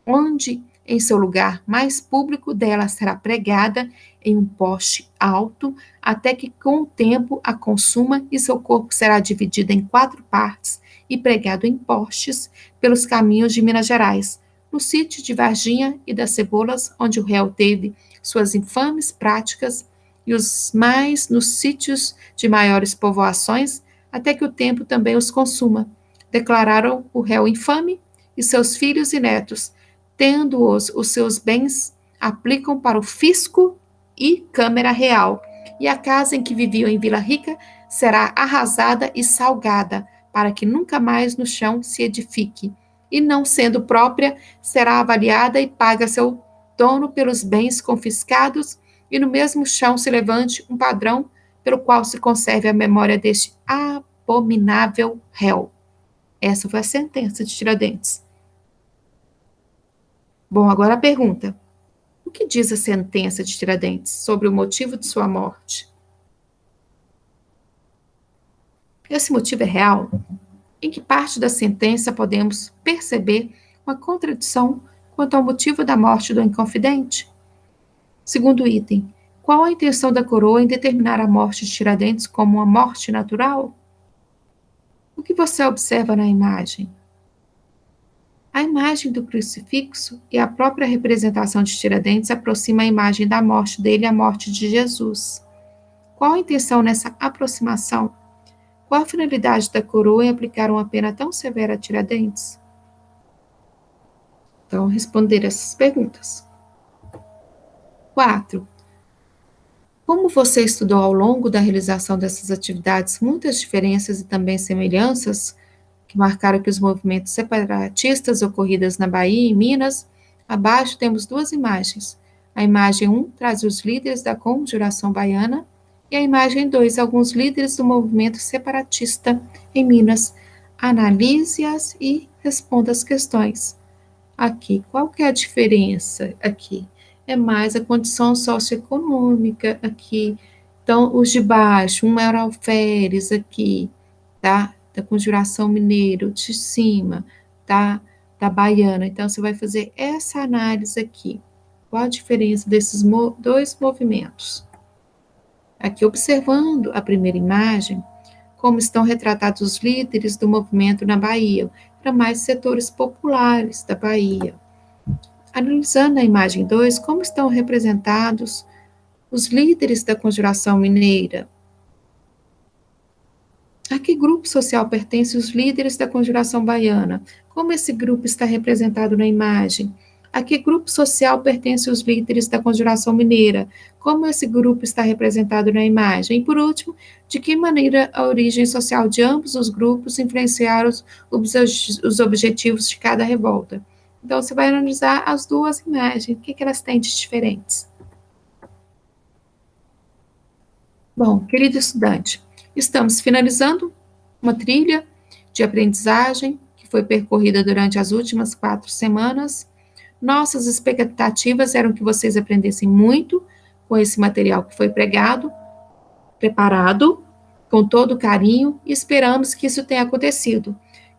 onde, em seu lugar mais público, dela será pregada em um poste alto, até que com o tempo a consuma e seu corpo será dividido em 4 partes e pregado em postes pelos caminhos de Minas Gerais, no sítio de Varginha e das Cebolas, onde o réu teve suas infames práticas, e os mais nos sítios de maiores povoações, até que o tempo também os consuma. Declararam o réu infame, e seus filhos e netos, tendo-os os seus bens, aplicam para o fisco e Câmara Real, e a casa em que viviam em Vila Rica será arrasada e salgada, para que nunca mais no chão se edifique, e não sendo própria, será avaliada e paga seu dono pelos bens confiscados, e no mesmo chão se levante um padrão pelo qual se conserve a memória deste abominável réu. Essa foi a sentença de Tiradentes. Bom, agora a pergunta. O que diz a sentença de Tiradentes sobre o motivo de sua morte? Esse motivo é real? Em que parte da sentença podemos perceber uma contradição quanto ao motivo da morte do Inconfidente? Segundo item, qual a intenção da coroa em determinar a morte de Tiradentes como uma morte natural? O que você observa na imagem? A imagem do crucifixo e a própria representação de Tiradentes aproxima a imagem da morte dele à morte de Jesus. Qual a intenção nessa aproximação? Qual a finalidade da coroa em aplicar uma pena tão severa a Tiradentes? Então, responder essas perguntas. 4. Como você estudou ao longo da realização dessas atividades muitas diferenças e também semelhanças que marcaram que os movimentos separatistas ocorridos na Bahia e Minas, abaixo temos 2 imagens. A imagem 1 traz os líderes da Conjuração Baiana e a imagem 2, alguns líderes do movimento separatista em Minas. Analise-as e responda as questões. Aqui, qual que é a diferença aqui? É mais a condição socioeconômica aqui. Então, os de baixo, um era alferes aqui, tá? Da Conjuração Mineiro, de cima, tá? Da Baiana. Então, você vai fazer essa análise aqui. Qual a diferença desses 2 movimentos? Aqui, observando a primeira imagem, como estão retratados os líderes do movimento na Bahia, para mais setores populares da Bahia. Analisando a imagem 2, como estão representados os líderes da Conjuração Mineira? A que grupo social pertencem os líderes da Conjuração Baiana? Como esse grupo está representado na imagem? A que grupo social pertencem os líderes da Conjuração Mineira? Como esse grupo está representado na imagem? E, por último, de que maneira a origem social de ambos os grupos influenciaram os objetivos de cada revolta? Então, você vai analisar as 2 imagens, o que elas têm de diferentes. Bom, querido estudante, estamos finalizando uma trilha de aprendizagem que foi percorrida durante as últimas 4 semanas. Nossas expectativas eram que vocês aprendessem muito com esse material que foi preparado, com todo carinho, e esperamos que isso tenha acontecido.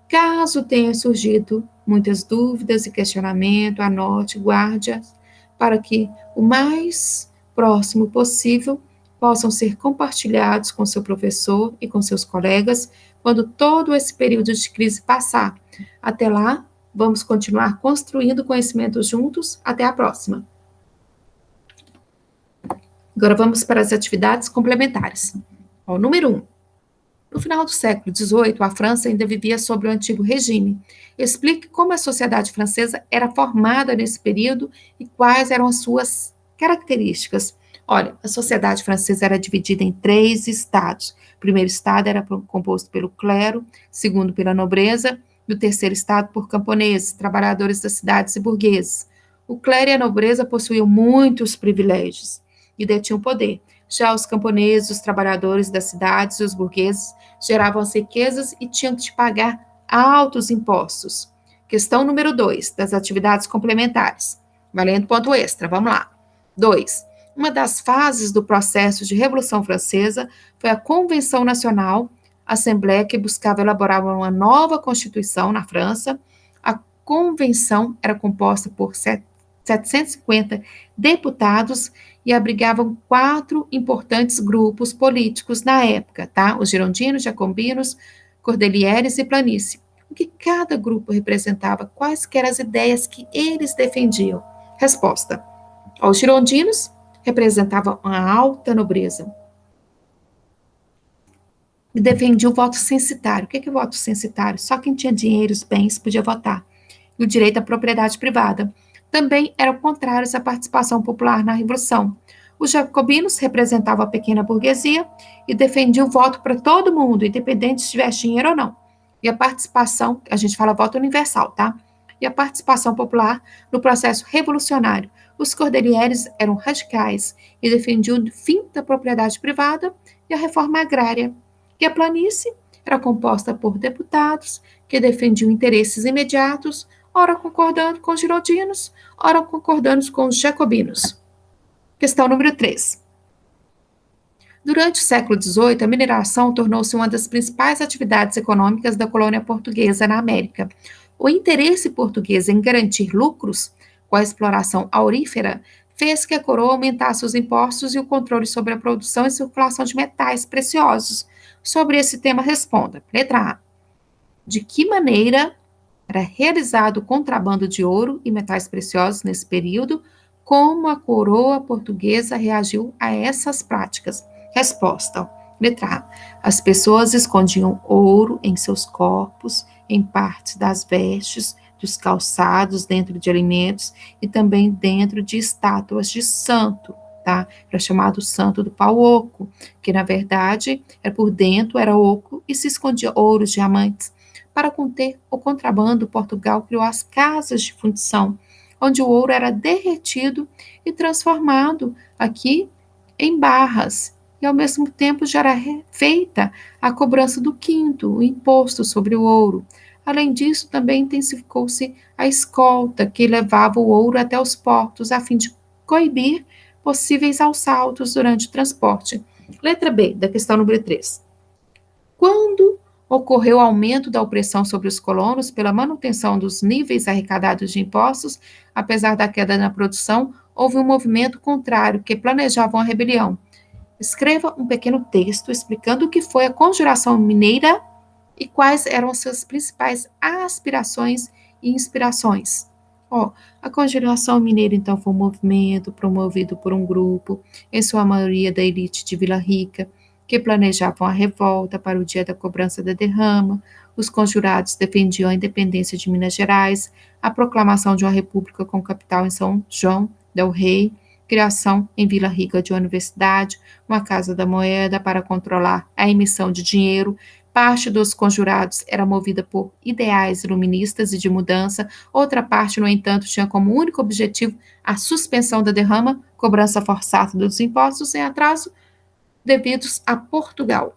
Caso tenha surgido muitas dúvidas e questionamento, anote, guarde-as, para que o mais próximo possível possam ser compartilhados com seu professor e com seus colegas quando todo esse período de crise passar. Até lá, vamos continuar construindo conhecimento juntos. Até a próxima. Agora vamos para as atividades complementares. Ó, número 1. No final do século XVIII, a França ainda vivia sob o antigo regime. Explique como a sociedade francesa era formada nesse período e quais eram as suas características. Olha, a sociedade francesa era dividida em 3 estados. O primeiro estado era composto pelo clero, segundo pela nobreza, e o terceiro estado por camponeses, trabalhadores das cidades e burgueses. O clero e a nobreza possuíam muitos privilégios e detinham poder. Já os camponeses, os trabalhadores das cidades e os burgueses geravam as riquezas e tinham que pagar altos impostos. Questão número 2, das atividades complementares. Valendo ponto extra, vamos lá. 2. Uma das fases do processo de Revolução Francesa foi a Convenção Nacional, assembleia que buscava elaborar uma nova Constituição na França. A convenção era composta por 750 deputados e abrigavam 4 importantes grupos políticos na época, tá? Os girondinos, jacobinos, cordelieres e planície. O que cada grupo representava, quais eram as ideias que eles defendiam? Resposta. Os girondinos representavam a alta nobreza e defendiam o voto censitário. O que é o voto censitário? Só quem tinha dinheiro, os bens, podia votar. E o direito à propriedade privada. Também eram contrários à participação popular na Revolução. Os jacobinos representavam a pequena burguesia e defendiam o voto para todo mundo, independente se tivesse dinheiro ou não. E a participação, a gente fala voto universal, tá? E a participação popular no processo revolucionário. Os cordelieres eram radicais e defendiam o fim da propriedade privada e a reforma agrária. E a planície era composta por deputados que defendiam interesses imediatos, ora concordando com os girondinos, ora concordando com os jacobinos. Questão número 3. Durante o século XVIII, a mineração tornou-se uma das principais atividades econômicas da colônia portuguesa na América. O interesse português em garantir lucros com a exploração aurífera fez que a coroa aumentasse os impostos e o controle sobre a produção e circulação de metais preciosos. Sobre esse tema, responda. Letra A. De que maneira era realizado o contrabando de ouro e metais preciosos nesse período? Como a coroa portuguesa reagiu a essas práticas? Resposta. Letra A. As pessoas escondiam ouro em seus corpos, em partes das vestes, dos calçados, dentro de alimentos e também dentro de estátuas de santo, tá? Era chamado santo do pau oco, que na verdade era por dentro, era oco e se escondia ouro, diamantes. Para conter o contrabando, Portugal criou as casas de fundição, onde o ouro era derretido e transformado aqui em barras. E, ao mesmo tempo, já era feita a cobrança do quinto, o imposto sobre o ouro. Além disso, também intensificou-se a escolta que levava o ouro até os portos, a fim de coibir possíveis assaltos durante o transporte. Letra B, da questão número 3. Quando ocorreu o aumento da opressão sobre os colonos pela manutenção dos níveis arrecadados de impostos, apesar da queda na produção, houve um movimento contrário que planejava uma rebelião. Escreva um pequeno texto explicando o que foi a Conjuração Mineira e quais eram suas principais aspirações e inspirações. A Conjuração Mineira, então, foi um movimento promovido por um grupo, em sua maioria da elite de Vila Rica, que planejavam a revolta para o dia da cobrança da derrama. Os conjurados defendiam a independência de Minas Gerais, a proclamação de uma república com capital em São João del Rei, criação em Vila Rica de uma universidade, uma casa da moeda para controlar a emissão de dinheiro. Parte dos conjurados era movida por ideais iluministas e de mudança, outra parte, no entanto, tinha como único objetivo a suspensão da derrama, cobrança forçada dos impostos em atraso devidos a Portugal.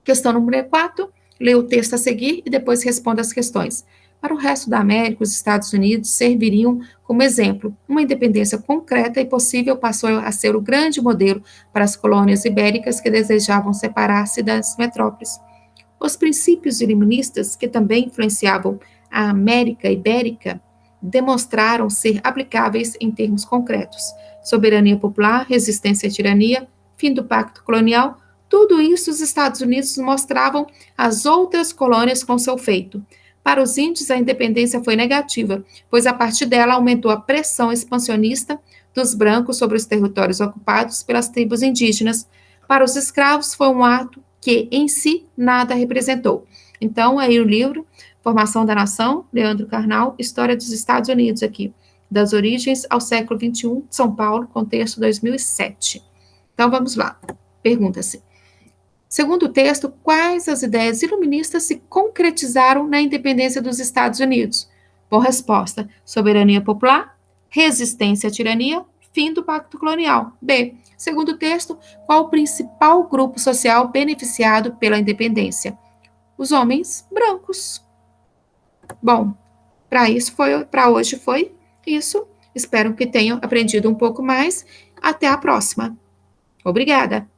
Questão número 4, leia o texto a seguir e depois responda as questões. Para o resto da América, os Estados Unidos serviriam como exemplo. Uma independência concreta e possível passou a ser o grande modelo para as colônias ibéricas que desejavam separar-se das metrópoles. Os princípios iluministas, que também influenciavam a América Ibérica, demonstraram ser aplicáveis em termos concretos. Soberania popular, resistência à tirania, fim do pacto colonial, tudo isso os Estados Unidos mostravam às outras colônias com seu feito. Para os índios, a independência foi negativa, pois a partir dela aumentou a pressão expansionista dos brancos sobre os territórios ocupados pelas tribos indígenas. Para os escravos, foi um ato que, em si, nada representou. Então, aí o livro, Formação da Nação, Leandro Carnal, História dos Estados Unidos aqui, das origens ao século XXI, São Paulo, contexto 2007. Então, vamos lá. Pergunta-se. Segundo o texto, quais as ideias iluministas se concretizaram na independência dos Estados Unidos? Bom, resposta: soberania popular, resistência à tirania, Fim do Pacto Colonial. B. Segundo texto, qual o principal grupo social beneficiado pela independência? Os homens brancos. Bom, para hoje foi isso. Espero que tenham aprendido um pouco mais. Até a próxima. Obrigada.